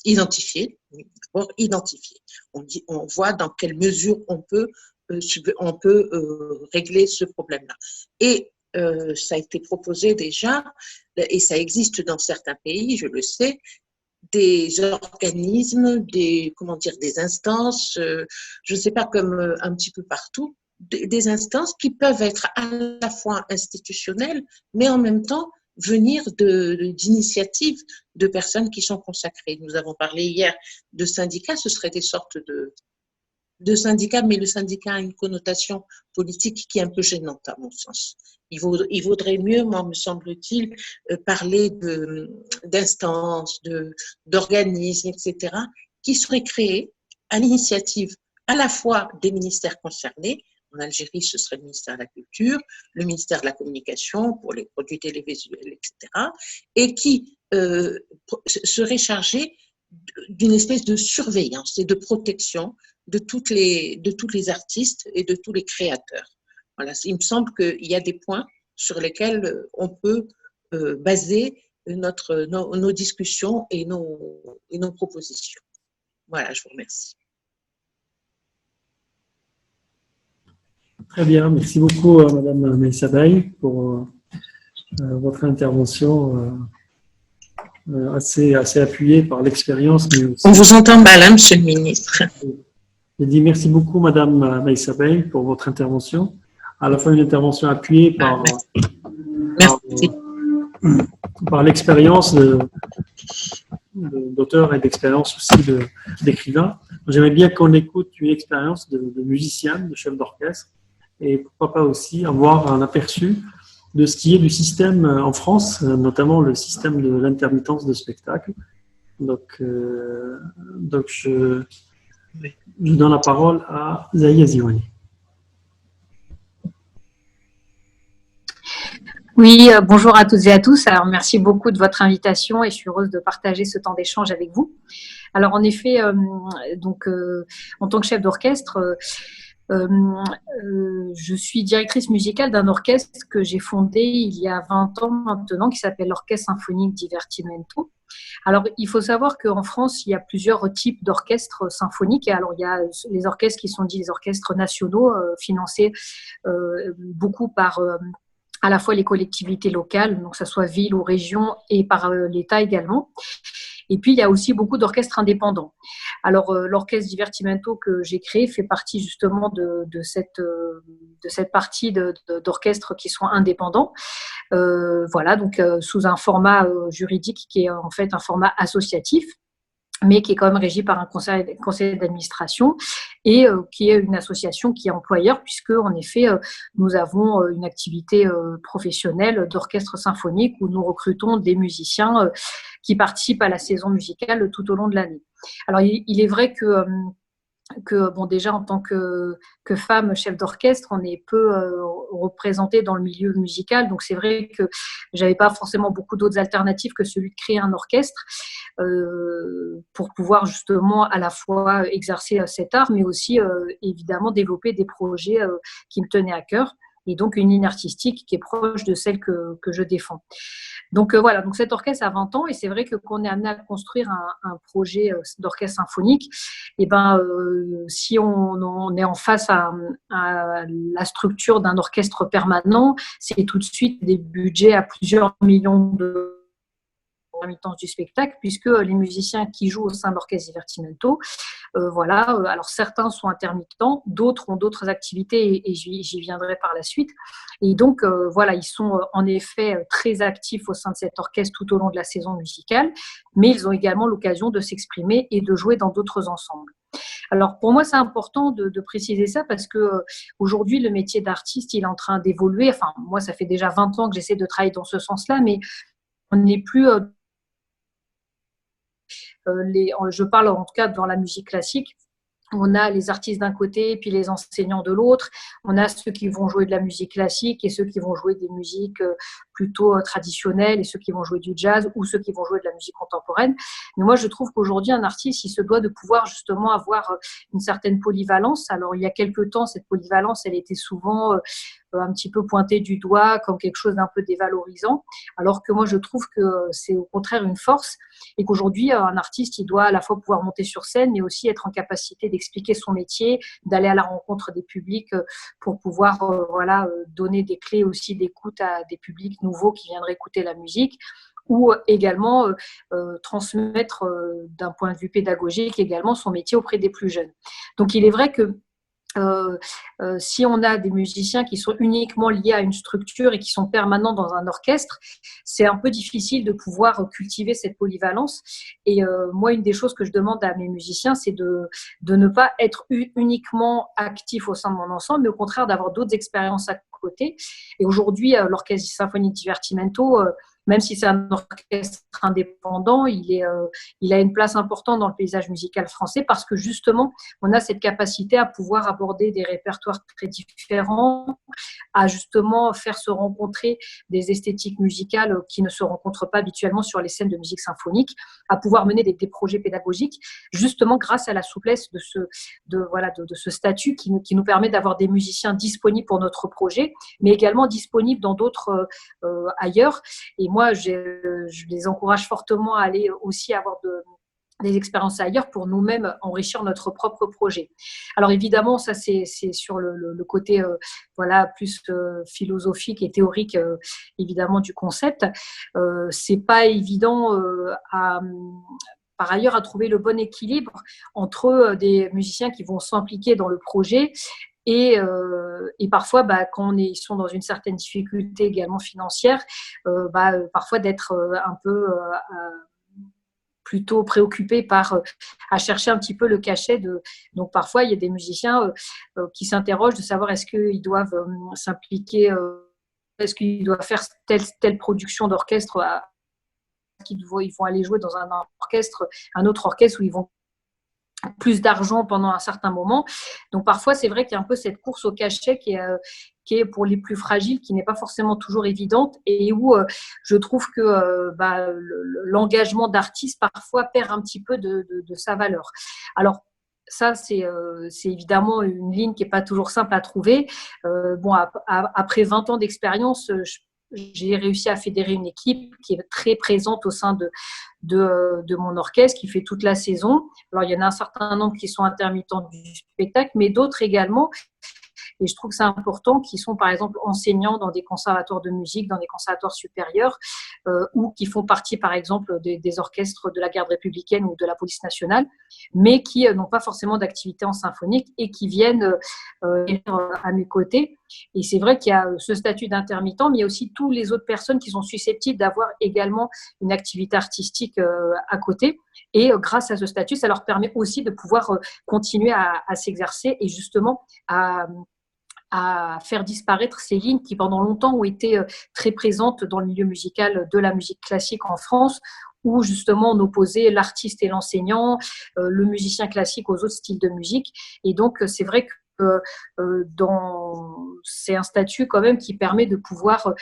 identifiés. On voit dans quelle mesure on peut régler ce problème-là. Et ça a été proposé déjà, et ça existe dans certains pays, je le sais, des organismes, des instances, je ne sais pas, comme un petit peu partout, des instances qui peuvent être à la fois institutionnelles, mais en même temps venir d'initiatives de personnes qui sont consacrées. Nous avons parlé hier de syndicats, ce seraient des sortes de syndicats, mais le syndicat a une connotation politique qui est un peu gênante à mon sens. Il vaudrait mieux, moi, me semble-t-il, parler d'instances, d'organismes, etc., qui seraient créés à l'initiative à la fois des ministères concernés. En Algérie, ce serait le ministère de la Culture, le ministère de la Communication pour les produits télévisuels, etc., et qui seraient chargés d'une espèce de surveillance et de protection de tous les artistes et de tous les créateurs. Voilà, il me semble qu'il y a des points sur lesquels on peut baser nos discussions et nos propositions. Voilà, je vous remercie. Très bien, merci beaucoup Madame Meissa Bey pour votre intervention assez appuyée par l'expérience. On vous entend mal, hein, Monsieur le Ministre. Je dis merci beaucoup Madame Meissa Bey pour votre intervention. À la fois une intervention appuyée par l'expérience d'auteur et d'expérience aussi d'écrivain. J'aimerais bien qu'on écoute une expérience de musicien, de chef d'orchestre, et pourquoi pas aussi avoir un aperçu de ce qui est du système en France, notamment le système de l'intermittence de spectacle. Donc je donne la parole à Zaïa Ziwani. Oui, bonjour à toutes et à tous. Alors, merci beaucoup de votre invitation et je suis heureuse de partager ce temps d'échange avec vous. Alors, en effet, en tant que chef d'orchestre, je suis directrice musicale d'un orchestre que j'ai fondé il y a 20 ans maintenant, qui s'appelle l'Orchestre Symphonique Divertimento. Alors, il faut savoir qu'en France, il y a plusieurs types d'orchestres symphoniques. Et alors, il y a les orchestres qui sont dits les orchestres nationaux, financés beaucoup par à la fois les collectivités locales, donc que ce soit ville ou région, et par l'État également. Et puis, il y a aussi beaucoup d'orchestres indépendants. Alors, l'orchestre Divertimento que j'ai créé fait partie justement de cette partie d'orchestres qui sont indépendants. Voilà, donc sous un format juridique qui est en fait un format associatif, mais qui est quand même régi par un conseil d'administration et qui est une association qui est employeur, puisque en effet, nous avons une activité professionnelle d'orchestre symphonique où nous recrutons des musiciens qui participent à la saison musicale tout au long de l'année. Alors, il est vrai que bon, déjà en tant que femme chef d'orchestre, on est peu représentée dans le milieu musical, donc c'est vrai que j'avais pas forcément beaucoup d'autres alternatives que celui de créer un orchestre pour pouvoir justement à la fois exercer cet art, mais aussi évidemment développer des projets qui me tenaient à cœur, et donc une ligne artistique qui est proche de celle que je défends. Donc voilà, donc cet orchestre a 20 ans, et c'est vrai que quand on est amené à construire un projet d'orchestre symphonique, et si on est en face à la structure d'un orchestre permanent, c'est tout de suite des budgets à plusieurs millions d'euros intermittence du spectacle, puisque les musiciens qui jouent au sein de l'orchestre Divertimento, voilà, alors certains sont intermittents, d'autres ont d'autres activités, et j'y viendrai par la suite. Et donc, voilà, ils sont en effet très actifs au sein de cet orchestre tout au long de la saison musicale, mais ils ont également l'occasion de s'exprimer et de jouer dans d'autres ensembles. Alors, pour moi, c'est important de préciser ça parce que aujourd'hui, le métier d'artiste, il est en train d'évoluer. Enfin, moi, ça fait déjà 20 ans que j'essaie de travailler dans ce sens-là, mais on n'est plus... je parle en tout cas dans la musique classique. On a les artistes d'un côté, puis les enseignants de l'autre. On a ceux qui vont jouer de la musique classique et ceux qui vont jouer des musiques plutôt traditionnelles, et ceux qui vont jouer du jazz ou ceux qui vont jouer de la musique contemporaine. Mais moi, je trouve qu'aujourd'hui, un artiste, il se doit de pouvoir justement avoir une certaine polyvalence. Alors, il y a quelques temps, cette polyvalence, elle était souvent un petit peu pointée du doigt comme quelque chose d'un peu dévalorisant, alors que moi, je trouve que c'est au contraire une force, et qu'aujourd'hui, un artiste, il doit à la fois pouvoir monter sur scène, mais aussi être en capacité d'expliquer son métier, d'aller à la rencontre des publics pour pouvoir voilà, donner des clés aussi d'écoute à des publics nouveaux qui viendraient écouter la musique, ou également transmettre d'un point de vue pédagogique également son métier auprès des plus jeunes. Donc il est vrai que si on a des musiciens qui sont uniquement liés à une structure et qui sont permanents dans un orchestre, c'est un peu difficile de pouvoir cultiver cette polyvalence. Et moi, une des choses que je demande à mes musiciens, c'est de ne pas être uniquement actif au sein de mon ensemble, mais au contraire d'avoir d'autres expériences à côté. Et aujourd'hui, l'Orchestre Symphonique Divertimento, même si c'est un orchestre indépendant, il a une place importante dans le paysage musical français parce que justement, on a cette capacité à pouvoir aborder des répertoires très différents, à justement faire se rencontrer des esthétiques musicales qui ne se rencontrent pas habituellement sur les scènes de musique symphonique, à pouvoir mener des projets pédagogiques, justement grâce à la souplesse de ce statut qui nous permet d'avoir des musiciens disponibles pour notre projet, mais également disponibles dans d'autres ailleurs. Et moi, je les encourage fortement à aller aussi avoir des expériences ailleurs pour nous-mêmes enrichir notre propre projet. Alors évidemment, ça c'est sur le côté voilà, plus philosophique et théorique évidemment du concept. C'est pas évident par ailleurs à trouver le bon équilibre entre des musiciens qui vont s'impliquer dans le projet et parfois, quand ils sont dans une certaine difficulté également financière, parfois d'être un peu plutôt préoccupés à chercher un petit peu le cachet Donc parfois, il y a des musiciens qui s'interrogent de savoir est-ce qu'ils doivent s'impliquer, est-ce qu'ils doivent faire telle production d'orchestre, ils vont aller jouer dans un autre orchestre où ils vont plus d'argent pendant un certain moment. Donc parfois, c'est vrai qu'il y a un peu cette course au cachet qui est pour les plus fragiles, qui n'est pas forcément toujours évidente et où je trouve que l'engagement d'artiste parfois perd un petit peu de sa valeur. Alors, ça, c'est évidemment une ligne qui n'est pas toujours simple à trouver. Après 20 ans d'expérience, j'ai réussi à fédérer une équipe qui est très présente au sein de mon orchestre, qui fait toute la saison. Alors, il y en a un certain nombre qui sont intermittents du spectacle, mais d'autres également Et je trouve que c'est important, qui sont par exemple enseignants dans des conservatoires de musique, dans des conservatoires supérieurs, ou qui font partie par exemple des orchestres de la garde républicaine ou de la police nationale, mais qui n'ont pas forcément d'activité en symphonique et qui viennent à mes côtés. Et c'est vrai qu'il y a ce statut d'intermittent, mais il y a aussi toutes les autres personnes qui sont susceptibles d'avoir également une activité artistique à côté. Et grâce à ce statut, ça leur permet aussi de pouvoir continuer à s'exercer et justement à faire disparaître ces lignes qui pendant longtemps ont été très présentes dans le milieu musical de la musique classique en France, où justement on opposait l'artiste et l'enseignant, le musicien classique aux autres styles de musique. Et donc c'est vrai que c'est un statut quand même qui permet de pouvoir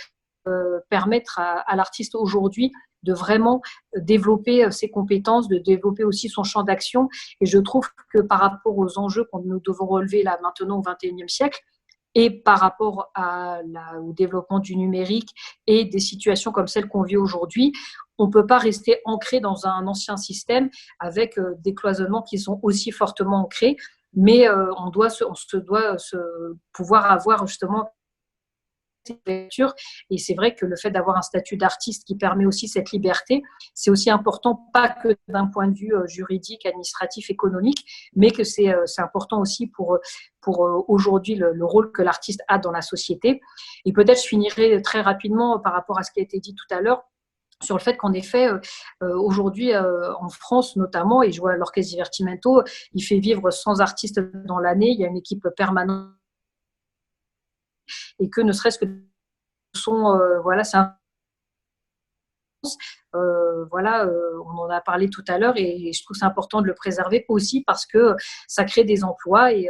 permettre à l'artiste aujourd'hui de vraiment développer ses compétences, de développer aussi son champ d'action. Et je trouve que par rapport aux enjeux que nous devons relever là maintenant au XXIe siècle, et par rapport au développement du numérique et des situations comme celles qu'on vit aujourd'hui, on ne peut pas rester ancré dans un ancien système avec des cloisonnements qui sont aussi fortement ancrés, mais on se doit pouvoir avoir justement lecture. Et c'est vrai que le fait d'avoir un statut d'artiste qui permet aussi cette liberté, c'est aussi important, pas que d'un point de vue juridique, administratif, économique, mais que c'est important aussi pour aujourd'hui le rôle que l'artiste a dans la société. Et peut-être je finirai très rapidement par rapport à ce qui a été dit tout à l'heure, sur le fait qu'en effet, aujourd'hui, en France notamment, et je vois l'Orchestre Divertimento, il fait vivre 100 artistes dans l'année, il y a une équipe permanente, et que ne serait-ce que c'est un on en a parlé tout à l'heure et je trouve que c'est important de le préserver aussi parce que ça crée des emplois et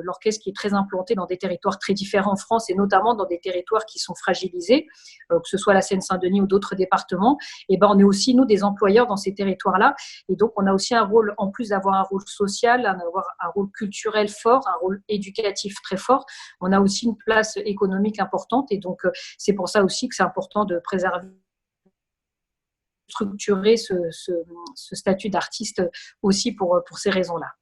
l'orchestre qui est très implanté dans des territoires très différents en France et notamment dans des territoires qui sont fragilisés, que ce soit la Seine-Saint-Denis ou d'autres départements, et on est aussi nous des employeurs dans ces territoires-là et donc on a aussi un rôle, en plus d'avoir un rôle social, d'avoir un rôle culturel fort, un rôle éducatif très fort, on a aussi une place économique importante et donc c'est pour ça aussi que c'est important de préserver, structurer ce statut d'artiste aussi pour ces raisons-là.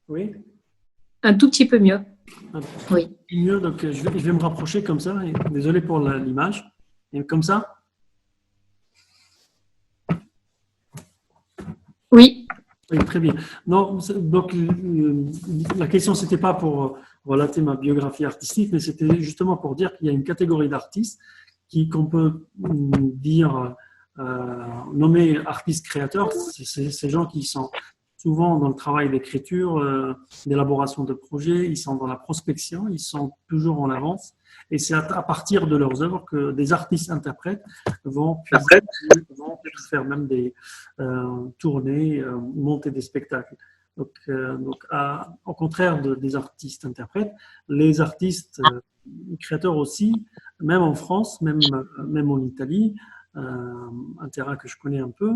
Oui. Un tout petit peu mieux. Oui. Mieux, donc je vais me rapprocher comme ça. Désolé pour l'image. Et comme ça. Oui. Oui, très bien. Non, donc la question c'était pas pour relater ma biographie artistique, mais c'était justement pour dire qu'il y a une catégorie d'artistes qu'on peut dire nommer artistes créateurs. C'est ces gens qui sont souvent dans le travail d'écriture, d'élaboration de projets, ils sont dans la prospection, ils sont toujours en avance. Et c'est à partir de leurs œuvres que des artistes-interprètes vont faire même des tournées, monter des spectacles. Donc au contraire des artistes-interprètes, les artistes créateurs aussi, même en France, même en Italie, un terrain que je connais un peu,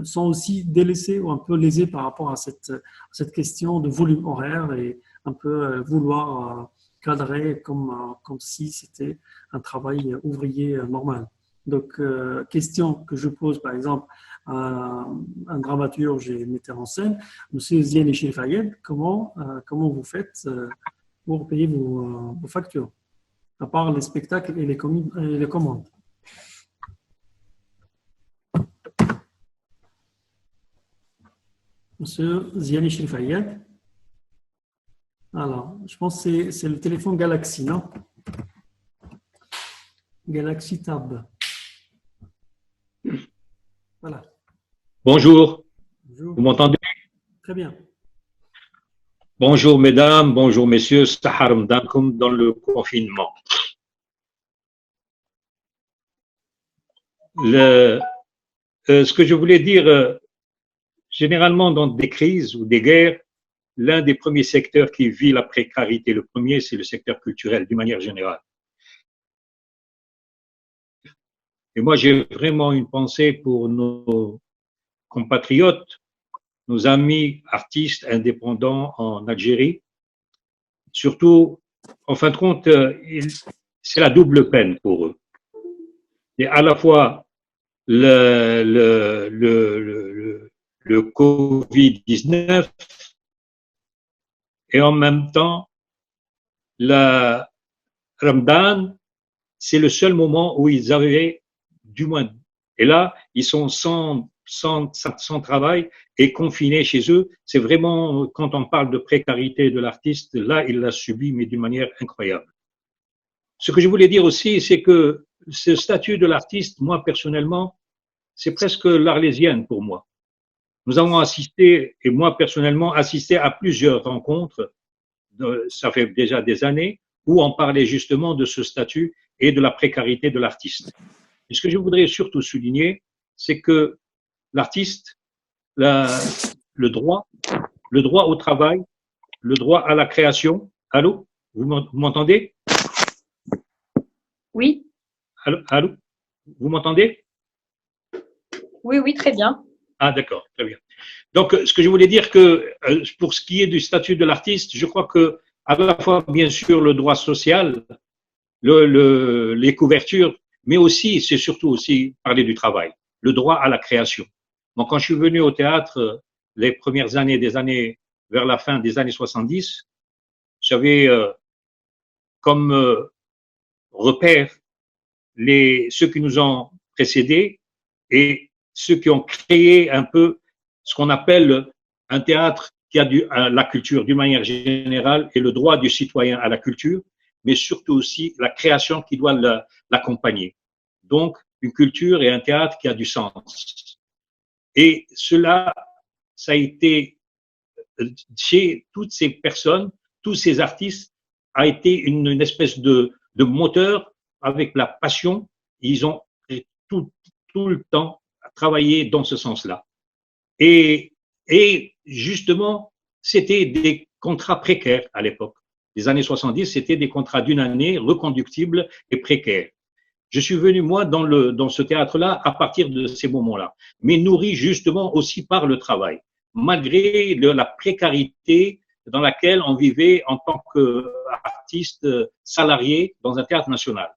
sont aussi délaissés ou un peu lésés par rapport à cette question de volume horaire et un peu vouloir cadrer comme si c'était un travail ouvrier normal. Donc, question que je pose par exemple à un dramaturge et metteur en scène, Monsieur Ziani Chefayed, comment vous faites pour payer vos factures, à part les spectacles et les commandes? Monsieur Ziani Chefayed. Alors, je pense que c'est le téléphone Galaxy, non? Galaxy Tab. Voilà. Bonjour. Bonjour. Vous m'entendez? Très bien. Bonjour mesdames, bonjour messieurs, Sahar Mdankoum dans le confinement. Ce que je voulais dire, généralement dans des crises ou des guerres, l'un des premiers secteurs qui vit la précarité, le premier, c'est le secteur culturel, d'une manière générale. Et moi, j'ai vraiment une pensée pour nos compatriotes, nos amis artistes indépendants en Algérie. Surtout, en fin de compte, c'est la double peine pour eux. Et à la fois, le Covid-19 et en même temps, la Ramadan, c'est le seul moment où ils avaient, du moins, et là, ils sont sans travail et confinés chez eux. C'est vraiment, quand on parle de précarité de l'artiste, là, il l'a subi, mais d'une manière incroyable. Ce que je voulais dire aussi, c'est que ce statut de l'artiste, moi, personnellement, c'est presque l'arlésienne pour moi. Nous avons assisté, et moi, personnellement, assisté à plusieurs rencontres, ça fait déjà des années, où on parlait justement de ce statut et de la précarité de l'artiste. Et ce que je voudrais surtout souligner, c'est que l'artiste, le droit au travail, le droit à la création. Allô, vous m'entendez? Oui. Allô, vous m'entendez? Oui, oui, très bien. Ah, d'accord, très bien. Donc, ce que je voulais dire que pour ce qui est du statut de l'artiste, je crois que à la fois, bien sûr, le droit social, les couvertures, mais aussi, c'est surtout aussi parler du travail, le droit à la création. Donc, quand je suis venu au théâtre les premières années, vers la fin des années 70, j'avais comme repère ceux qui nous ont précédés et ceux qui ont créé un peu ce qu'on appelle un théâtre qui a la culture d'une manière générale et le droit du citoyen à la culture, mais surtout aussi la création qui doit l'accompagner. Donc, une culture et un théâtre qui a du sens. Et cela, ça a été, chez toutes ces personnes, tous ces artistes, a été une espèce de moteur avec la passion. Ils ont tout le temps travaillé dans ce sens-là. Et justement, c'était des contrats précaires à l'époque. Les années 70, c'était des contrats d'une année reconductibles et précaires. Je suis venu, moi, dans ce théâtre-là à partir de ces moments-là, mais nourri justement aussi par le travail, malgré la précarité dans laquelle on vivait en tant qu'artiste salarié dans un théâtre national.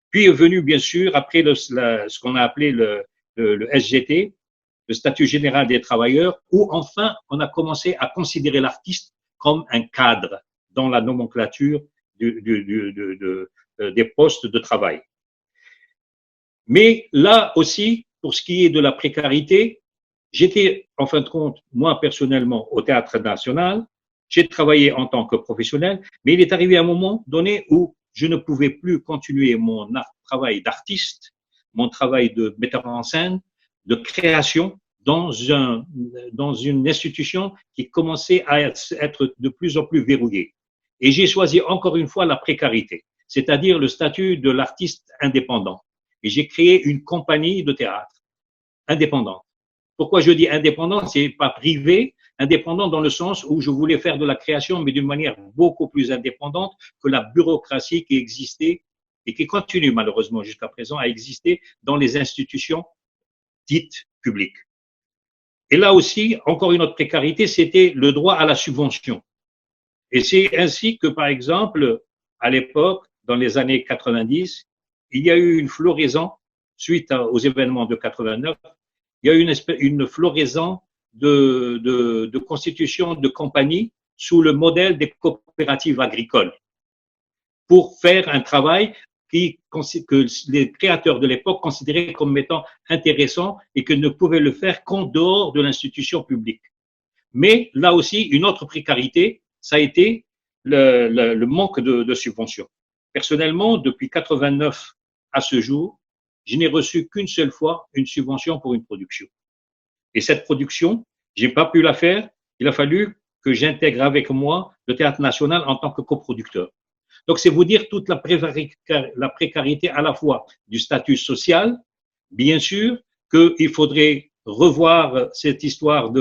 Puis est venu, bien sûr, après ce qu'on a appelé le SGT, le statut général des travailleurs, où enfin on a commencé à considérer l'artiste comme un cadre dans la nomenclature des postes de travail. Mais là aussi, pour ce qui est de la précarité, j'étais en fin de compte, moi personnellement, au Théâtre National, j'ai travaillé en tant que professionnel, mais il est arrivé un moment donné où je ne pouvais plus continuer mon travail d'artiste, mon travail de metteur en scène, de création dans une institution qui commençait à être de plus en plus verrouillée. Et j'ai choisi encore une fois la précarité, c'est-à-dire le statut de l'artiste indépendant. Et j'ai créé une compagnie de théâtre indépendante. Pourquoi je dis indépendant? C'est pas privé, indépendant dans le sens où je voulais faire de la création, mais d'une manière beaucoup plus indépendante que la bureaucratie qui existait et qui continue malheureusement jusqu'à présent à exister dans les institutions dites publiques. Et là aussi, encore une autre précarité, c'était le droit à la subvention. Et c'est ainsi que, par exemple, à l'époque, dans les années 90, il y a eu une floraison, suite aux événements de 89, il y a eu une floraison de constitution de compagnies sous le modèle des coopératives agricoles pour faire un travail que les créateurs de l'époque considéraient comme étant intéressant et que ne pouvaient le faire qu'en dehors de l'institution publique. Mais là aussi, une autre précarité, ça a été le manque de subventions. Personnellement, depuis 89 à ce jour, je n'ai reçu qu'une seule fois une subvention pour une production. Et cette production, j'ai pas pu la faire. Il a fallu que j'intègre avec moi le Théâtre National en tant que coproducteur. Donc, c'est vous dire toute la précarité à la fois du statut social, bien sûr, qu'il faudrait revoir cette histoire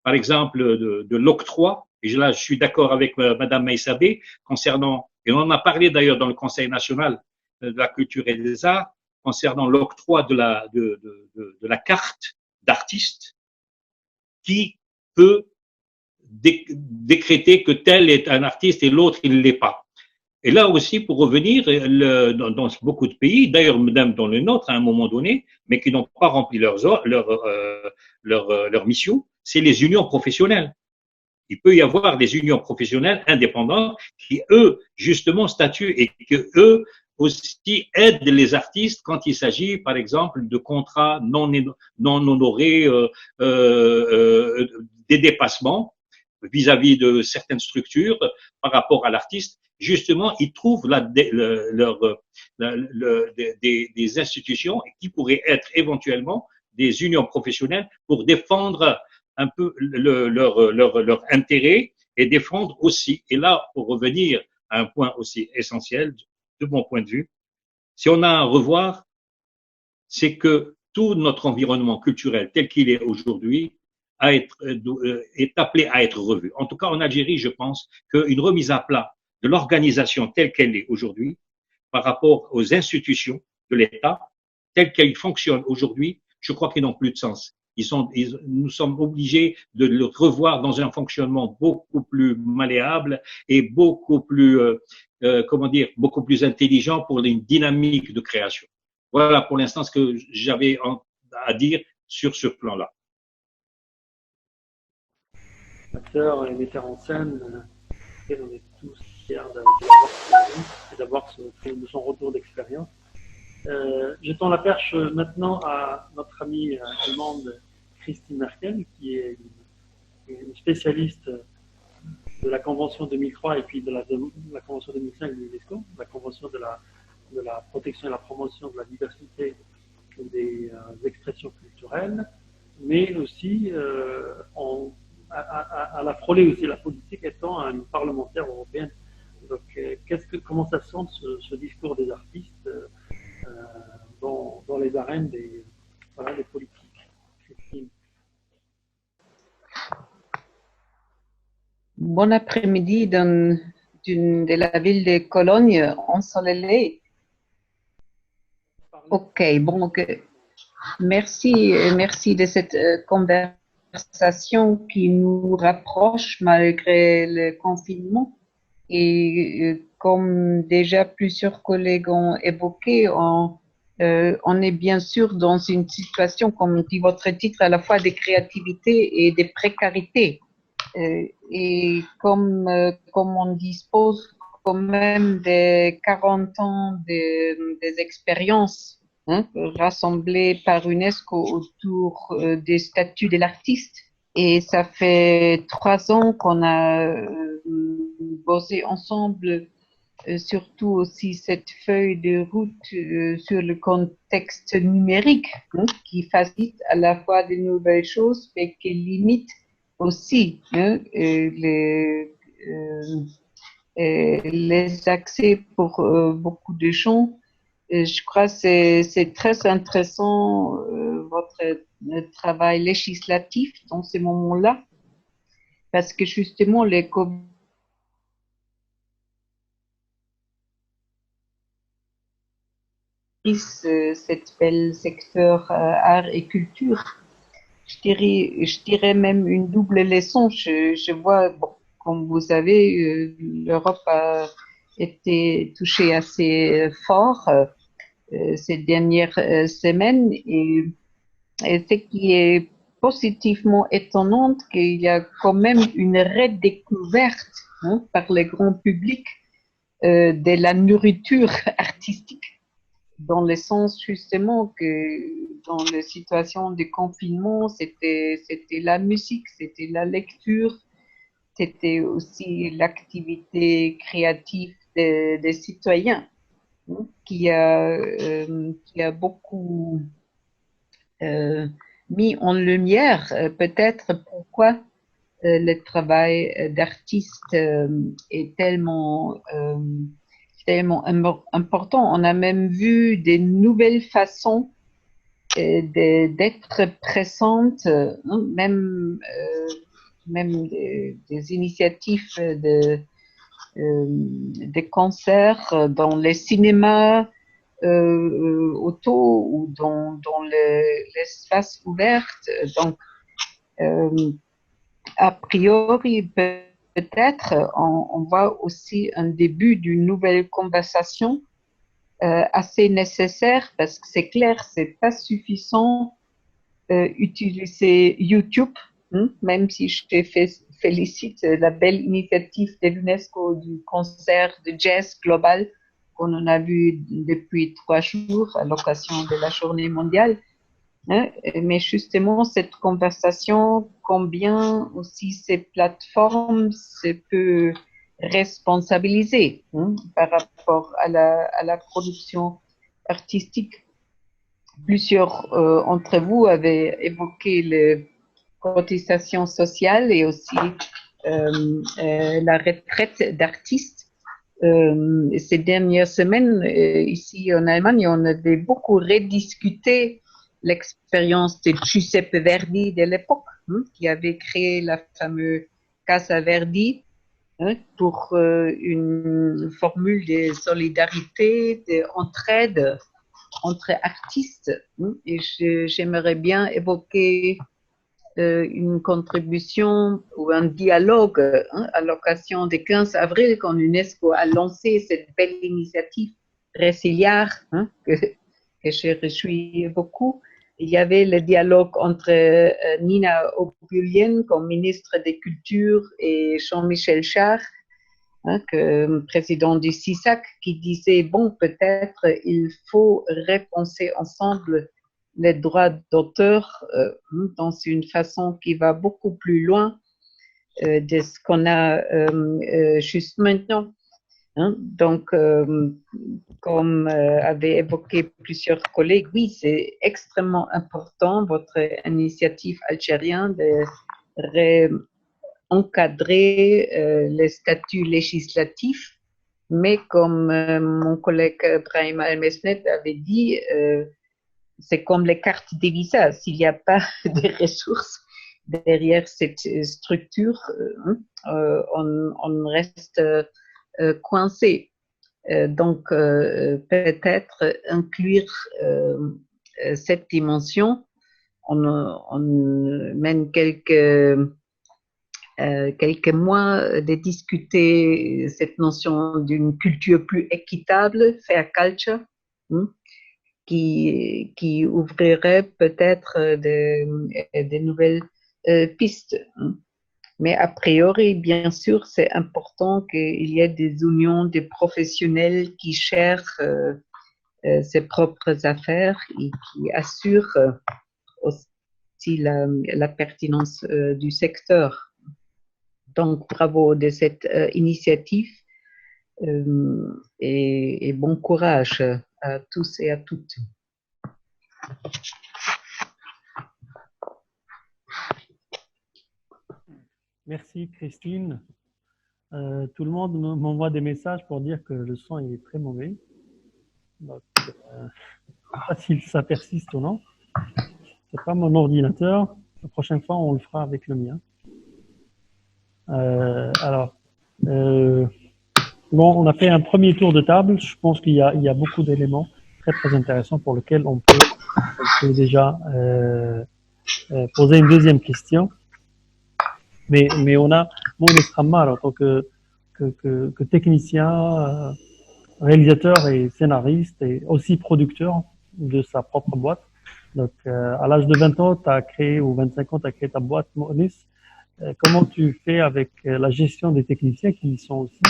par exemple, de l'octroi. Et là, je suis d'accord avec Madame Meissabé concernant, et on en a parlé d'ailleurs dans le Conseil national de la culture et des arts, concernant l'octroi de la carte d'artiste qui peut décréter que tel est un artiste et l'autre, il ne l'est pas. Et là aussi, pour revenir, dans beaucoup de pays, d'ailleurs même dans le nôtre à un moment donné, mais qui n'ont pas rempli leur mission, c'est les unions professionnelles. Il peut y avoir des unions professionnelles indépendantes qui, eux, justement, statuent et que eux aussi aident les artistes quand il s'agit, par exemple, de contrats non honorés, des dépassements vis-à-vis de certaines structures par rapport à l'artiste. Justement, ils trouvent des institutions qui pourraient être éventuellement des unions professionnelles pour défendre un peu leur intérêt et défendre aussi, et là, pour revenir à un point aussi essentiel de mon point de vue, si on a à revoir, c'est que tout notre environnement culturel tel qu'il est aujourd'hui est appelé à être revu. En tout cas, en Algérie, je pense qu'une remise à plat de l'organisation telle qu'elle est aujourd'hui par rapport aux institutions de l'État, telles qu'elles fonctionnent aujourd'hui, je crois qu'ils n'ont plus de sens. Nous sommes obligés de le revoir dans un fonctionnement beaucoup plus malléable et beaucoup plus, beaucoup plus intelligent pour une dynamique de création. Voilà pour l'instant ce que j'avais à dire sur ce plan-là. Acteur et metteur en scène, on est tous fiers d'avoir son retour d'expérience. Je tends la perche maintenant à notre amie allemande Christine Merkel, qui est une spécialiste de la Convention 2003 et puis de la Convention 2005 de l'UNESCO, la Convention de la protection et la promotion de la diversité des expressions culturelles, mais aussi à la frôler aussi la politique étant une parlementaire européenne. Donc, comment ça sent ce discours des artistes dans les arènes des politiques? Christine. Bon après-midi de la ville de Cologne, ensoleillée. Ok, bon, okay. Merci de cette conversation qui nous rapproche malgré le confinement. Et comme déjà plusieurs collègues ont évoqué, on est bien sûr dans une situation, comme dit votre titre, à la fois de créativité et de précarité. Et comme on dispose quand même de 40 ans des expériences rassemblées par UNESCO autour des statuts de l'artiste, et ça fait 3 ans qu'on a bossé ensemble, surtout aussi cette feuille de route sur le contexte numérique qui facilite à la fois de nouvelles choses mais qui limite aussi les accès pour beaucoup de gens. Je crois que c'est très intéressant votre travail législatif dans ces moments-là, parce que justement les cette belle secteur art et culture. Je dirais même une double leçon. Je vois, bon, comme vous savez, l'Europe a été touchée assez fort ces dernières semaines, et ce qui est positivement étonnant, qu'il y a quand même une redécouverte par le grand public de la nourriture artistique, dans le sens justement que dans les situations de confinement, c'était la musique, c'était la lecture, c'était aussi l'activité créative des citoyens qui a beaucoup mis en lumière peut-être pourquoi le travail d'artiste est tellement important. On a même vu des nouvelles façons d'être présente, même des initiatives des concerts dans les cinémas auto ou dans l'espace ouvert. Donc, a priori, peut-être on voit aussi un début d'une nouvelle conversation assez nécessaire parce que c'est clair, c'est pas suffisant utiliser YouTube, même si je félicite la belle initiative de l'UNESCO du concert de jazz global qu'on en a vu depuis 3 jours à l'occasion de la journée mondiale. Mais justement, cette conversation, combien aussi ces plateformes se peuvent responsabiliser par rapport à la production artistique. Plusieurs d'entre vous avaient évoqué les cotisations sociales et aussi la retraite d'artistes. Ces dernières semaines, ici en Allemagne, on avait beaucoup rediscuté l'expérience de Giuseppe Verdi de l'époque, qui avait créé la fameuse Casa Verdi pour une formule de solidarité, d'entraide entre artistes. Et j'aimerais bien évoquer une contribution ou un dialogue à l'occasion du 15 avril quand l'UNESCO a lancé cette belle initiative Résiliar, que je réjouis beaucoup. Il y avait le dialogue entre Nina Opulien comme ministre des Cultures et Jean-Michel Jarre, président du CISAC, qui disait, bon, peut-être il faut repenser ensemble les droits d'auteur dans une façon qui va beaucoup plus loin de ce qu'on a juste maintenant. Donc, comme avaient évoqué plusieurs collègues, oui, c'est extrêmement important, votre initiative algérienne de encadrer les statuts législatifs, mais comme mon collègue Brahim Al-Mesnet avait dit, c'est comme les cartes des visas. S'il n'y a pas de ressources derrière cette structure, on reste coincé. Donc, peut-être inclure cette dimension. On mène quelques mois de discuter cette notion d'une culture plus équitable, fair culture, qui ouvrirait peut-être de nouvelles pistes. Mais a priori, bien sûr, c'est important qu'il y ait des unions de professionnels qui cherchent ses propres affaires et qui assurent aussi la pertinence du secteur. Donc, bravo de cette initiative et bon courage à tous et à toutes. Merci Christine. Tout le monde m'envoie des messages pour dire que le son est très mauvais. Donc, je ne sais pas si ça persiste ou non. C'est pas mon ordinateur. La prochaine fois, on le fera avec le mien. Bon, on a fait un premier tour de table. Je pense qu'il y a beaucoup d'éléments très très intéressants pour lesquels on peut déjà poser une deuxième question. Mais on a Moïse Khammar en tant que technicien, réalisateur et scénariste et aussi producteur de sa propre boîte. Donc, à l'âge de 20 ans, tu as créé, ou 25 ans, tu as créé ta boîte, Moïse. Comment tu fais avec la gestion des techniciens qui sont aussi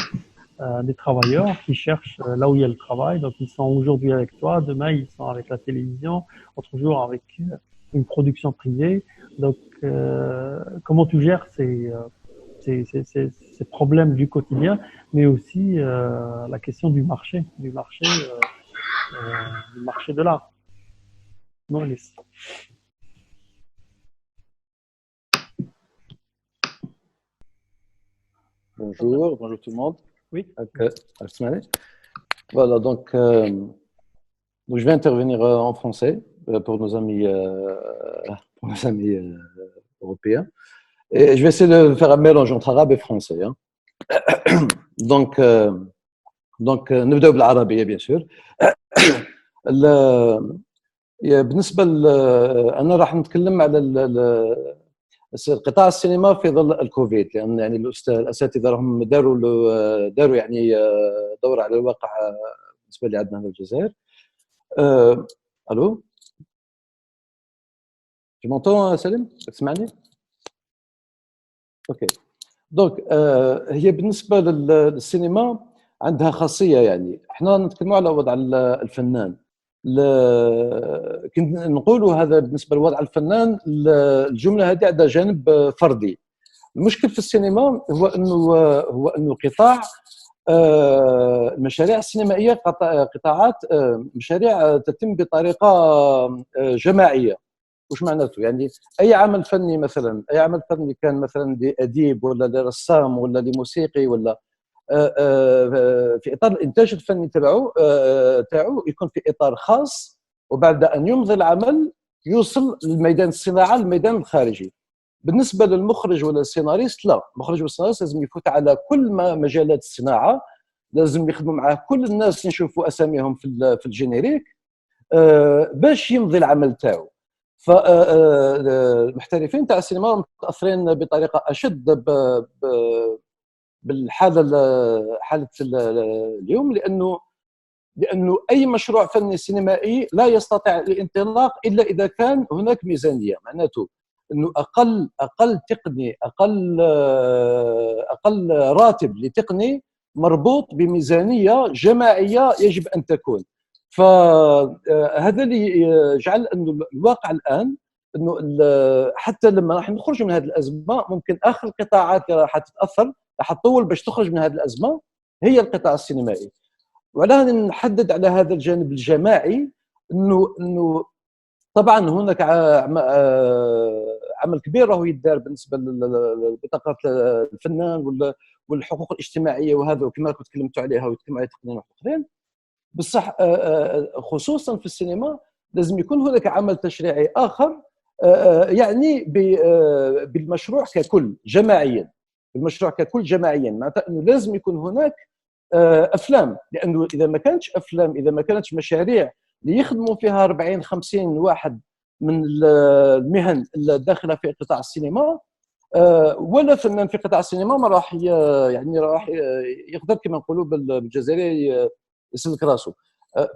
des travailleurs qui cherchent là où il y a le travail. Donc, ils sont aujourd'hui avec toi, demain, ils sont avec la télévision, autre jour avec une production privée. Donc, comment tu gères ces problèmes du quotidien, mais aussi la question du marché de l'art. Maurice. Bonjour tout le monde. Oui. Voilà, donc je vais intervenir en français pour nos amis européens. Et je vais essayer de faire un mélange entre arabe et français. Donc, نبدأ بالعربية bien sûr. بالنسبة أنا راح نتكلم على قطاع السينما في ظل الكوفيد، لان يعني الاساتذه راهم داروا يعني دوره على الواقع بالنسبه لي عندنا هنا في الجزائر. الو tu m'entends سليم؟ تسمعني؟ اوكي. دونك هي بالنسبه للسينما عندها خاصيه، يعني احنا نتكلموا على وضع الفنان، كنت نقولوا هذا بالنسبه لوضع الفنان، الجمله هذه عندها جانب فردي. المشكل في السينما هو انه قطاع المشاريع السينمائيه قطاعات مشاريع تتم بطريقه جماعيه. وش معناته؟ يعني اي عمل فني مثلا، اي عمل فني كان مثلا لاديب ولا لرسام ولا لموسيقي ولا في اطار الانتاج الفني تاعو يكون في اطار خاص، وبعد ان يمضي العمل يوصل للميدان الصناعه، الميدان الخارجي. بالنسبه للمخرج ولا السيناريست لا، المخرج والسيناريست لازم يفوت على كل مجالات الصناعه، لازم يخدموا معاه كل الناس اللي نشوفوا اساميهم في الجينيريك باش يمضي العمل تاعو. فالمحترفين تاع السينما متاثرين بطريقه اشد حاله اليوم، لانه اي مشروع فني سينمائي لا يستطيع الانطلاق الا اذا كان هناك ميزانيه. معناته انه اقل تقني، اقل راتب لتقني مربوط بميزانيه جماعيه يجب ان تكون. فهذا اللي يجعل انه الواقع الان انه حتى لما راح نخرج من هذه الازمه ممكن اخر القطاعات اللي راح تتاثر، راح تطول باش تخرج من هذه الازمه هي القطاع السينمائي. وعلى نحدد على هذا الجانب الجماعي انه طبعا هناك عمل كبير راهو يدار بالنسبه لبطاقه الفنان والحقوق الاجتماعيه وهذا، وكما كنت تكلمتوا عليها ويتكلموا عليها تقنيا اخرين. بصح خصوصا في السينما لازم يكون هناك عمل تشريعي اخر يعني بالمشروع ككل جماعيا، بالمشروع ككل جماعيا، معناتها انه لازم يكون هناك افلام، لانه اذا ما كانتش افلام، اذا ما كانتش مشاريع اللي يخدموا فيها 40 50 واحد من المهن الداخله في قطاع السينما، ولا فنان في قطاع السينما ما راح يعني راح يقدر كما نقولوا بالجزائري يسلك راسه.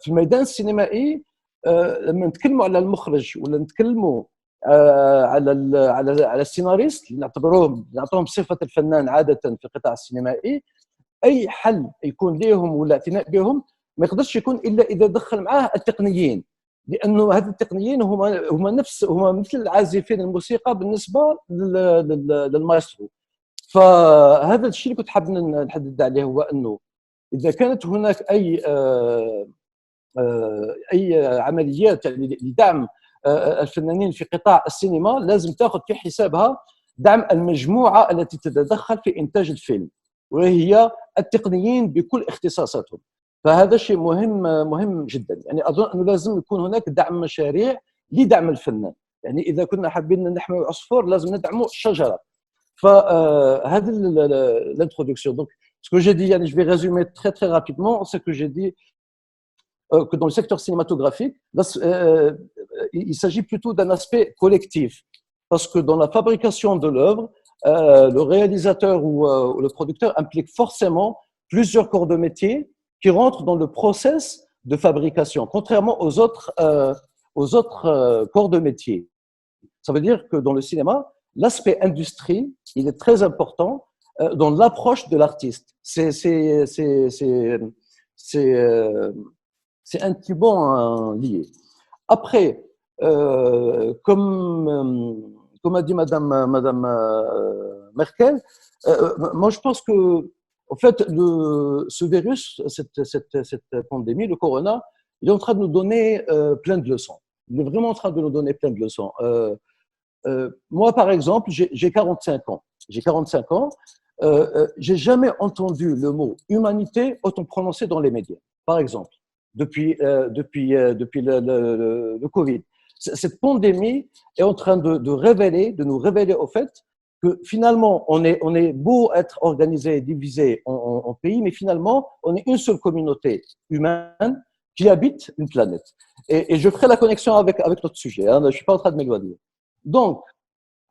في الميدان السينمائي لما نتكلموا على المخرج ولا نتكلموا على السيناريست اللي نعطوهم صفه الفنان عاده في القطاع السينمائي، اي حل يكون لهم ولا اعتناء بهم ما يقدرش يكون الا اذا دخل معاه التقنيين، لانه هذه التقنيين هما مثل العازفين الموسيقى بالنسبه للمايسترو. فهذا الشيء اللي كنت حاب نحدد عليه، هو انه اذا كانت هناك اي عمليات يعني لدعم الفنانين في قطاع السينما، لازم تاخذ في حسابها دعم المجموعه التي تتدخل في انتاج الفيلم، وهي التقنيين بكل اختصاصاتهم. فهذا شيء مهم جدا. يعني اظن انه لازم يكون هناك دعم مشاريع لدعم الفنان. يعني اذا كنا حابين نحمي عصفور لازم ندعموا الشجره. فهذه l'introduction. Donc ce que j'ai dit, je vais résumer très très rapidement ce que j'ai dit, que dans le secteur cinématographique, il s'agit plutôt d'un aspect collectif, parce que dans la fabrication de l'œuvre, le réalisateur ou le producteur implique forcément plusieurs corps de métier qui rentrent dans le process de fabrication, contrairement aux autres corps de métier. Ça veut dire que dans le cinéma, l'aspect industrie, il est très important dans l'approche de l'artiste. C'est intimement lié. Après, comme a dit Madame Merkel, moi je pense que, en fait, ce virus, cette pandémie, le corona, il est en train de nous donner plein de leçons. Il est vraiment en train de nous donner plein de leçons. Moi, par exemple, j'ai 45 ans. J'ai 45 ans. J'ai jamais entendu le mot humanité autant prononcé dans les médias, par exemple, depuis le Covid. Cette pandémie est en train de nous révéler au fait que finalement, on est beau être organisé et divisé en pays, mais finalement, on est une seule communauté humaine qui habite une planète. Et je ferai la connexion avec notre sujet. Hein, je ne suis pas en train de m'éloigner. Donc,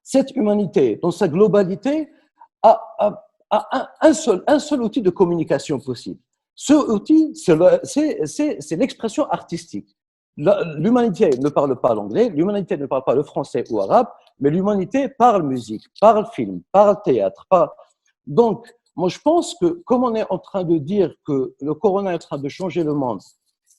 cette humanité, dans sa globalité, a un seul outil de communication possible. Ce outil, c'est l'expression artistique. L'humanité ne parle pas l'anglais, l'humanité ne parle pas le français ou arabe, mais l'humanité parle musique, parle film, parle théâtre. Donc, moi, je pense que comme on est en train de dire que le corona est en train de changer le monde,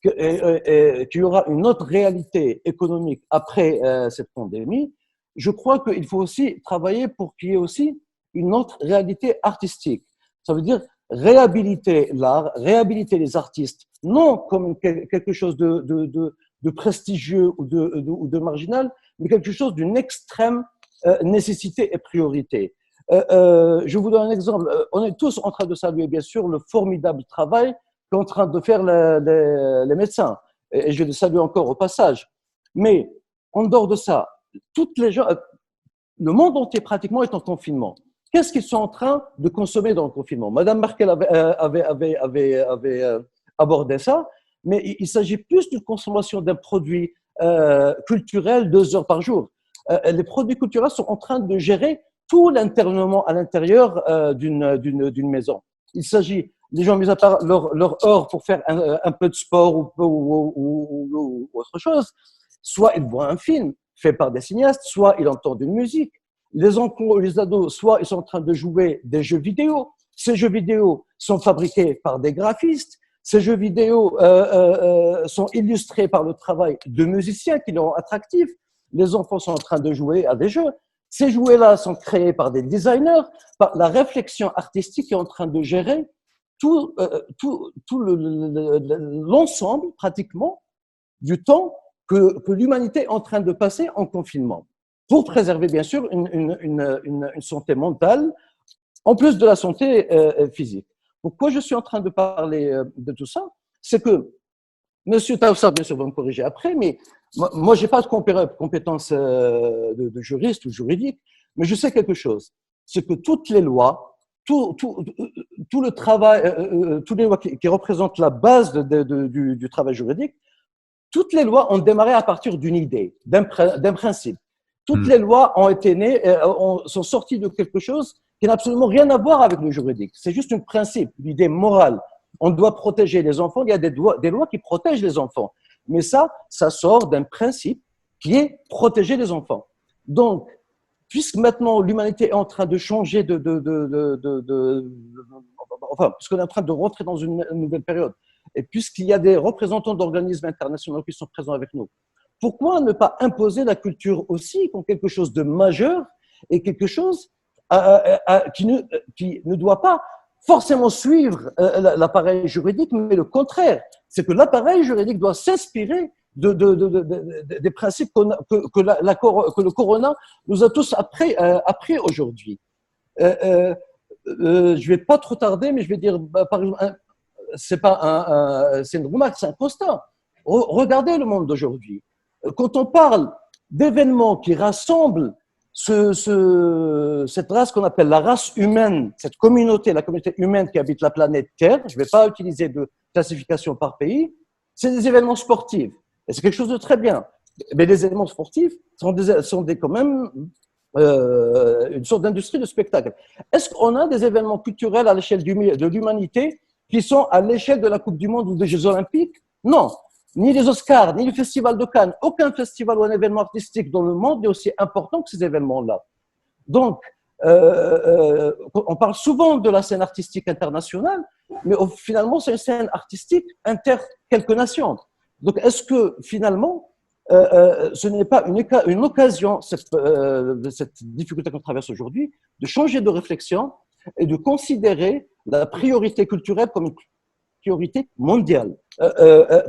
qu'il y aura une autre réalité économique après cette pandémie, je crois qu'il faut aussi travailler pour qu'il y ait aussi une autre réalité artistique. Ça veut dire réhabiliter l'art, réhabiliter les artistes, non comme quelque chose de prestigieux ou de marginal, mais quelque chose d'une extrême nécessité et priorité. Je vous donne un exemple. On est tous en train de saluer, bien sûr, le formidable travail qu'ont en train de faire les médecins. Et je les salue encore au passage. Mais en dehors de ça, toutes les gens, le monde entier pratiquement est en confinement. Qu'est-ce qu'ils sont en train de consommer dans le confinement? Madame Merkel avait abordé ça, mais il s'agit plus d'une consommation d'un produit culturel 2 heures par jour. Les produits culturels sont en train de gérer tout l'internement à l'intérieur d'une maison. Il s'agit, les gens mis à part leur heure pour faire un peu de sport ou autre chose, soit ils voient un film fait par des cinéastes, soit ils entendent une musique. Les enfants, les ados, soit ils sont en train de jouer des jeux vidéo. Ces jeux vidéo sont fabriqués par des graphistes. Ces jeux vidéo sont illustrés par le travail de musiciens qui les rendent attractifs. Les enfants sont en train de jouer à des jeux. Ces jouets-là sont créés par des designers. La réflexion artistique est en train de gérer tout l'ensemble, pratiquement, du temps que l'humanité est en train de passer en confinement, pour préserver, bien sûr, une santé mentale, en plus de la santé physique. Pourquoi je suis en train de parler de tout ça? C'est que, Monsieur Taoussar, bien sûr, va me corriger après, mais moi, je n'ai pas de compétences de juriste ou juridique, mais je sais quelque chose. C'est que toutes les lois, tout le travail, toutes les lois qui représentent la base du travail juridique, toutes les lois ont démarré à partir d'une idée, d'un principe. Toutes les lois ont été nées, sont sorties de quelque chose qui n'a absolument rien à voir avec le juridique. C'est juste un principe, l'idée morale. On doit protéger les enfants. Il y a des lois qui protègent les enfants. Mais ça sort d'un principe qui est protéger les enfants. Donc, puisque maintenant l'humanité est en train de changer puisqu'on est en train de rentrer dans une nouvelle période, et puisqu'il y a des représentants d'organismes internationaux qui sont présents avec nous, pourquoi ne pas imposer la culture aussi comme quelque chose de majeur et quelque chose qui ne doit pas forcément suivre l'appareil juridique, mais le contraire. C'est que l'appareil juridique doit s'inspirer des principes que le corona nous a tous appris aujourd'hui. Je ne vais pas trop tarder, mais je vais dire, par exemple, c'est une remarque, c'est un constat. Regardez le monde d'aujourd'hui. Quand on parle d'événements qui rassemblent cette race qu'on appelle la race humaine, cette communauté, la communauté humaine qui habite la planète Terre, je ne vais pas utiliser de classification par pays, c'est des événements sportifs. Et c'est quelque chose de très bien. Mais les événements sportifs sont quand même une sorte d'industrie de spectacle. Est-ce qu'on a des événements culturels à l'échelle de l'humanité qui sont à l'échelle de la Coupe du Monde ou des Jeux Olympiques? Non. Ni les Oscars, ni le Festival de Cannes, aucun festival ou un événement artistique dans le monde est aussi important que ces événements-là. Donc, on parle souvent de la scène artistique internationale, mais finalement, c'est une scène artistique inter quelques nations. Donc, est-ce que finalement, ce n'est pas une occasion, cette difficulté qu'on traverse aujourd'hui, de changer de réflexion et de considérer la priorité culturelle comme une priorité mondiale.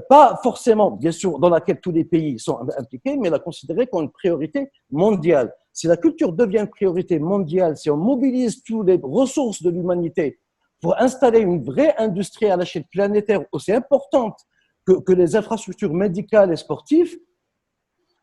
Pas forcément, bien sûr, dans laquelle tous les pays sont impliqués, mais la considérer comme une priorité mondiale. Si la culture devient une priorité mondiale, si on mobilise toutes les ressources de l'humanité pour installer une vraie industrie à l'échelle planétaire aussi importante que les infrastructures médicales et sportives,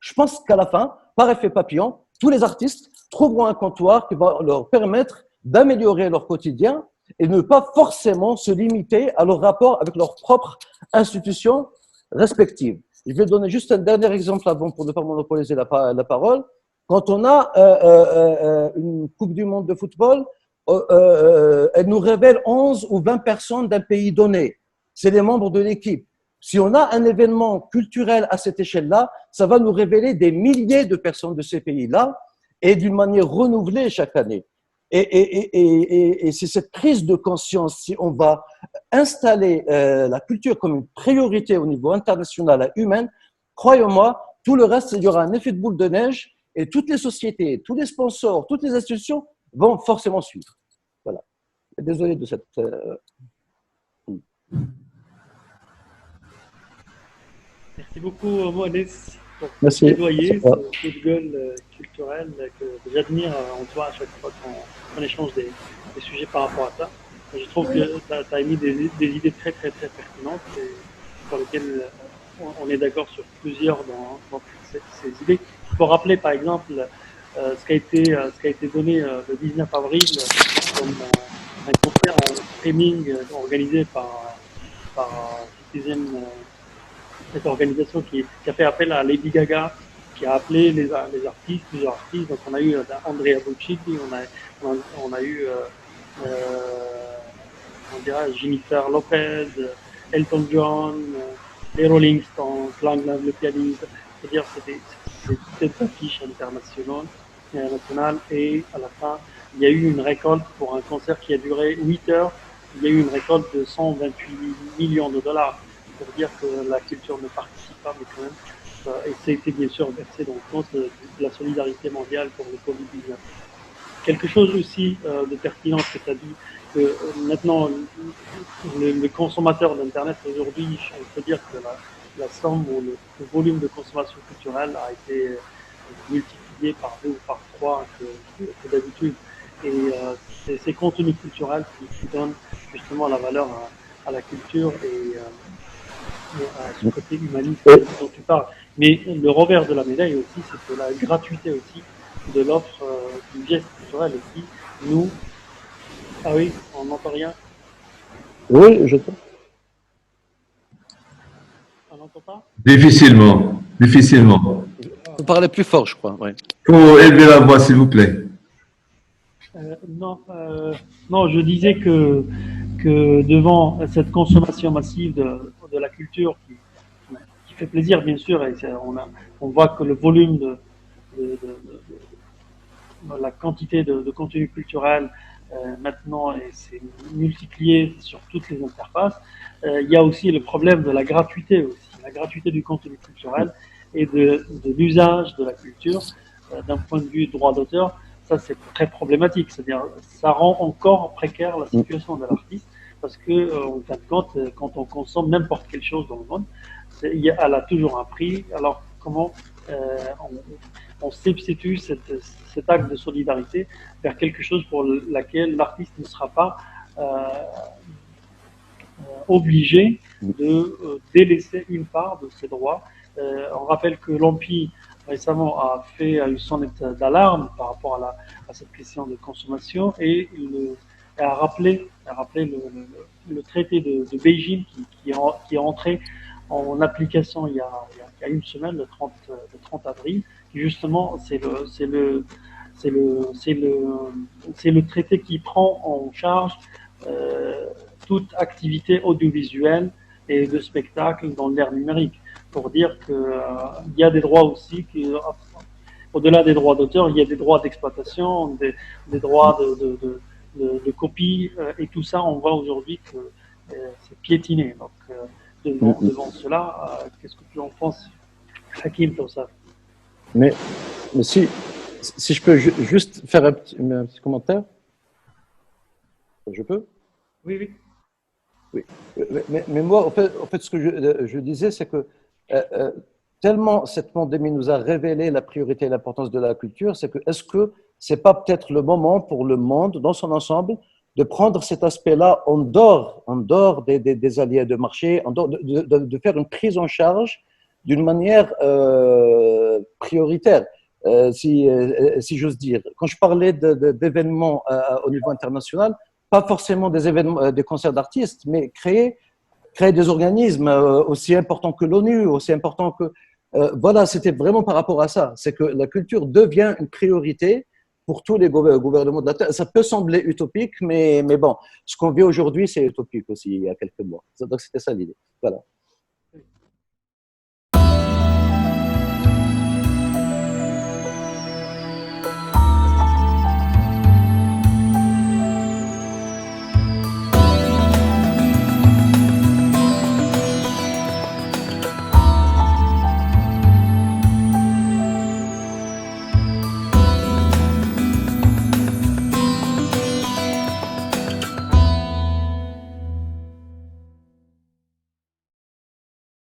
je pense qu'à la fin, par effet papillon, tous les artistes trouveront un comptoir qui va leur permettre d'améliorer leur quotidien et ne pas forcément se limiter à leur rapport avec leurs propres institutions respectives. Je vais donner juste un dernier exemple avant pour ne pas monopoliser la parole. Quand on a une Coupe du Monde de football, elle nous révèle 11 ou 20 personnes d'un pays donné. C'est les membres de l'équipe. Si on a un événement culturel à cette échelle-là, ça va nous révéler des milliers de personnes de ces pays-là et d'une manière renouvelée chaque année. Et c'est cette prise de conscience, si on va installer la culture comme une priorité au niveau international et humain, croyez-moi, tout le reste, il y aura un effet de boule de neige et toutes les sociétés, tous les sponsors, toutes les institutions vont forcément suivre. Voilà. Désolé de cette... Merci beaucoup, Mohamed, pour ce Merci. plaidoyer, ce coup de gueule culturel que j'admire en toi à chaque fois qu'on échange des sujets par rapport à ça. Je trouve que tu as émis des idées très, très, très pertinentes et pour lesquelles on est d'accord sur plusieurs dans ces idées. Il faut rappeler, par exemple, ce qui a été donné le 19 avril comme un concert en streaming organisé par Citizen, cette organisation qui a fait appel à Lady Gaga, qui a appelé les artistes, plusieurs artistes. Donc on a eu Andrea Bocelli, on a eu on dirait Jennifer Lopez, Elton John, les Rolling Stones, Lang le pianiste. C'est-à-dire c'est des affiches internationales et à la fin il y a eu une récolte pour un concert qui a duré 8 heures. Il y a eu une récolte de 128 millions de dollars. Pour dire que la culture ne participe pas, mais quand même, et ça a été bien sûr versé dans le compte de la solidarité mondiale pour le Covid-19. Quelque chose aussi de pertinent que tu as dit, que maintenant, le consommateur d'Internet aujourd'hui, on peut dire que la somme ou le volume de consommation culturelle a été multiplié par 2 ou par 3 que d'habitude. Et c'est ces contenus culturels qui donnent justement la valeur à la culture et à ce côté humaniste dont tu parles. Mais le revers de la médaille aussi, c'est que la gratuité aussi de l'offre du geste culturel aussi, nous... Ah oui, on n'entend rien? Oui, je t'entends. On n'entend pas? Difficilement. Vous parlez plus fort, je crois. Ouais. Faut élever la voix, s'il vous plaît. Non, je disais que devant cette consommation massive de la culture qui fait plaisir, bien sûr, et on voit que le volume de la quantité de contenu culturel maintenant s'est multiplié sur toutes les interfaces. Il y a aussi le problème de la gratuité aussi, la gratuité du contenu culturel et de l'usage de la culture d'un point de vue droit d'auteur. Ça, c'est très problématique. C'est-à-dire, ça rend encore précaire la situation de l'artiste parce que, en fin de compte, quand on consomme n'importe quelle chose dans le monde, elle a toujours un prix. Alors, comment on substitue cet acte de solidarité vers quelque chose pour laquelle l'artiste ne sera pas obligé de délaisser une part de ses droits. On rappelle que l'Empire récemment a une sonnette d'alarme par rapport à cette question de consommation et a rappelé le traité de Beijing qui est entré en application il y a une semaine, le 30 avril, qui justement c'est le traité qui prend en charge toute activité audiovisuelle et de spectacle dans l'ère numérique, pour dire qu'il y a des droits aussi, au-delà des droits d'auteur, il y a des droits d'exploitation, des droits de copie, et tout ça, on voit aujourd'hui que c'est piétiné. Donc, devant cela, qu'est-ce que tu en penses, Hakim, pour ça? Mais si je peux juste faire un petit commentaire, je peux? Oui. Oui. Mais moi, en fait, ce que je disais, c'est que tellement cette pandémie nous a révélé la priorité et l'importance de la culture, c'est que est-ce que c'est pas peut-être le moment pour le monde dans son ensemble de prendre cet aspect-là en dehors des alliés de marché, en dehors de faire une prise en charge d'une manière prioritaire, si j'ose dire. Quand je parlais d'événements au niveau international, pas forcément des événements, des concerts d'artistes, mais créer des organismes aussi importants que l'ONU, aussi importants Voilà, c'était vraiment par rapport à ça. C'est que la culture devient une priorité pour tous les gouvernements de la Terre. Ça peut sembler utopique, mais bon, ce qu'on vit aujourd'hui, c'est utopique aussi il y a quelques mois. Donc, c'était ça l'idée. Voilà.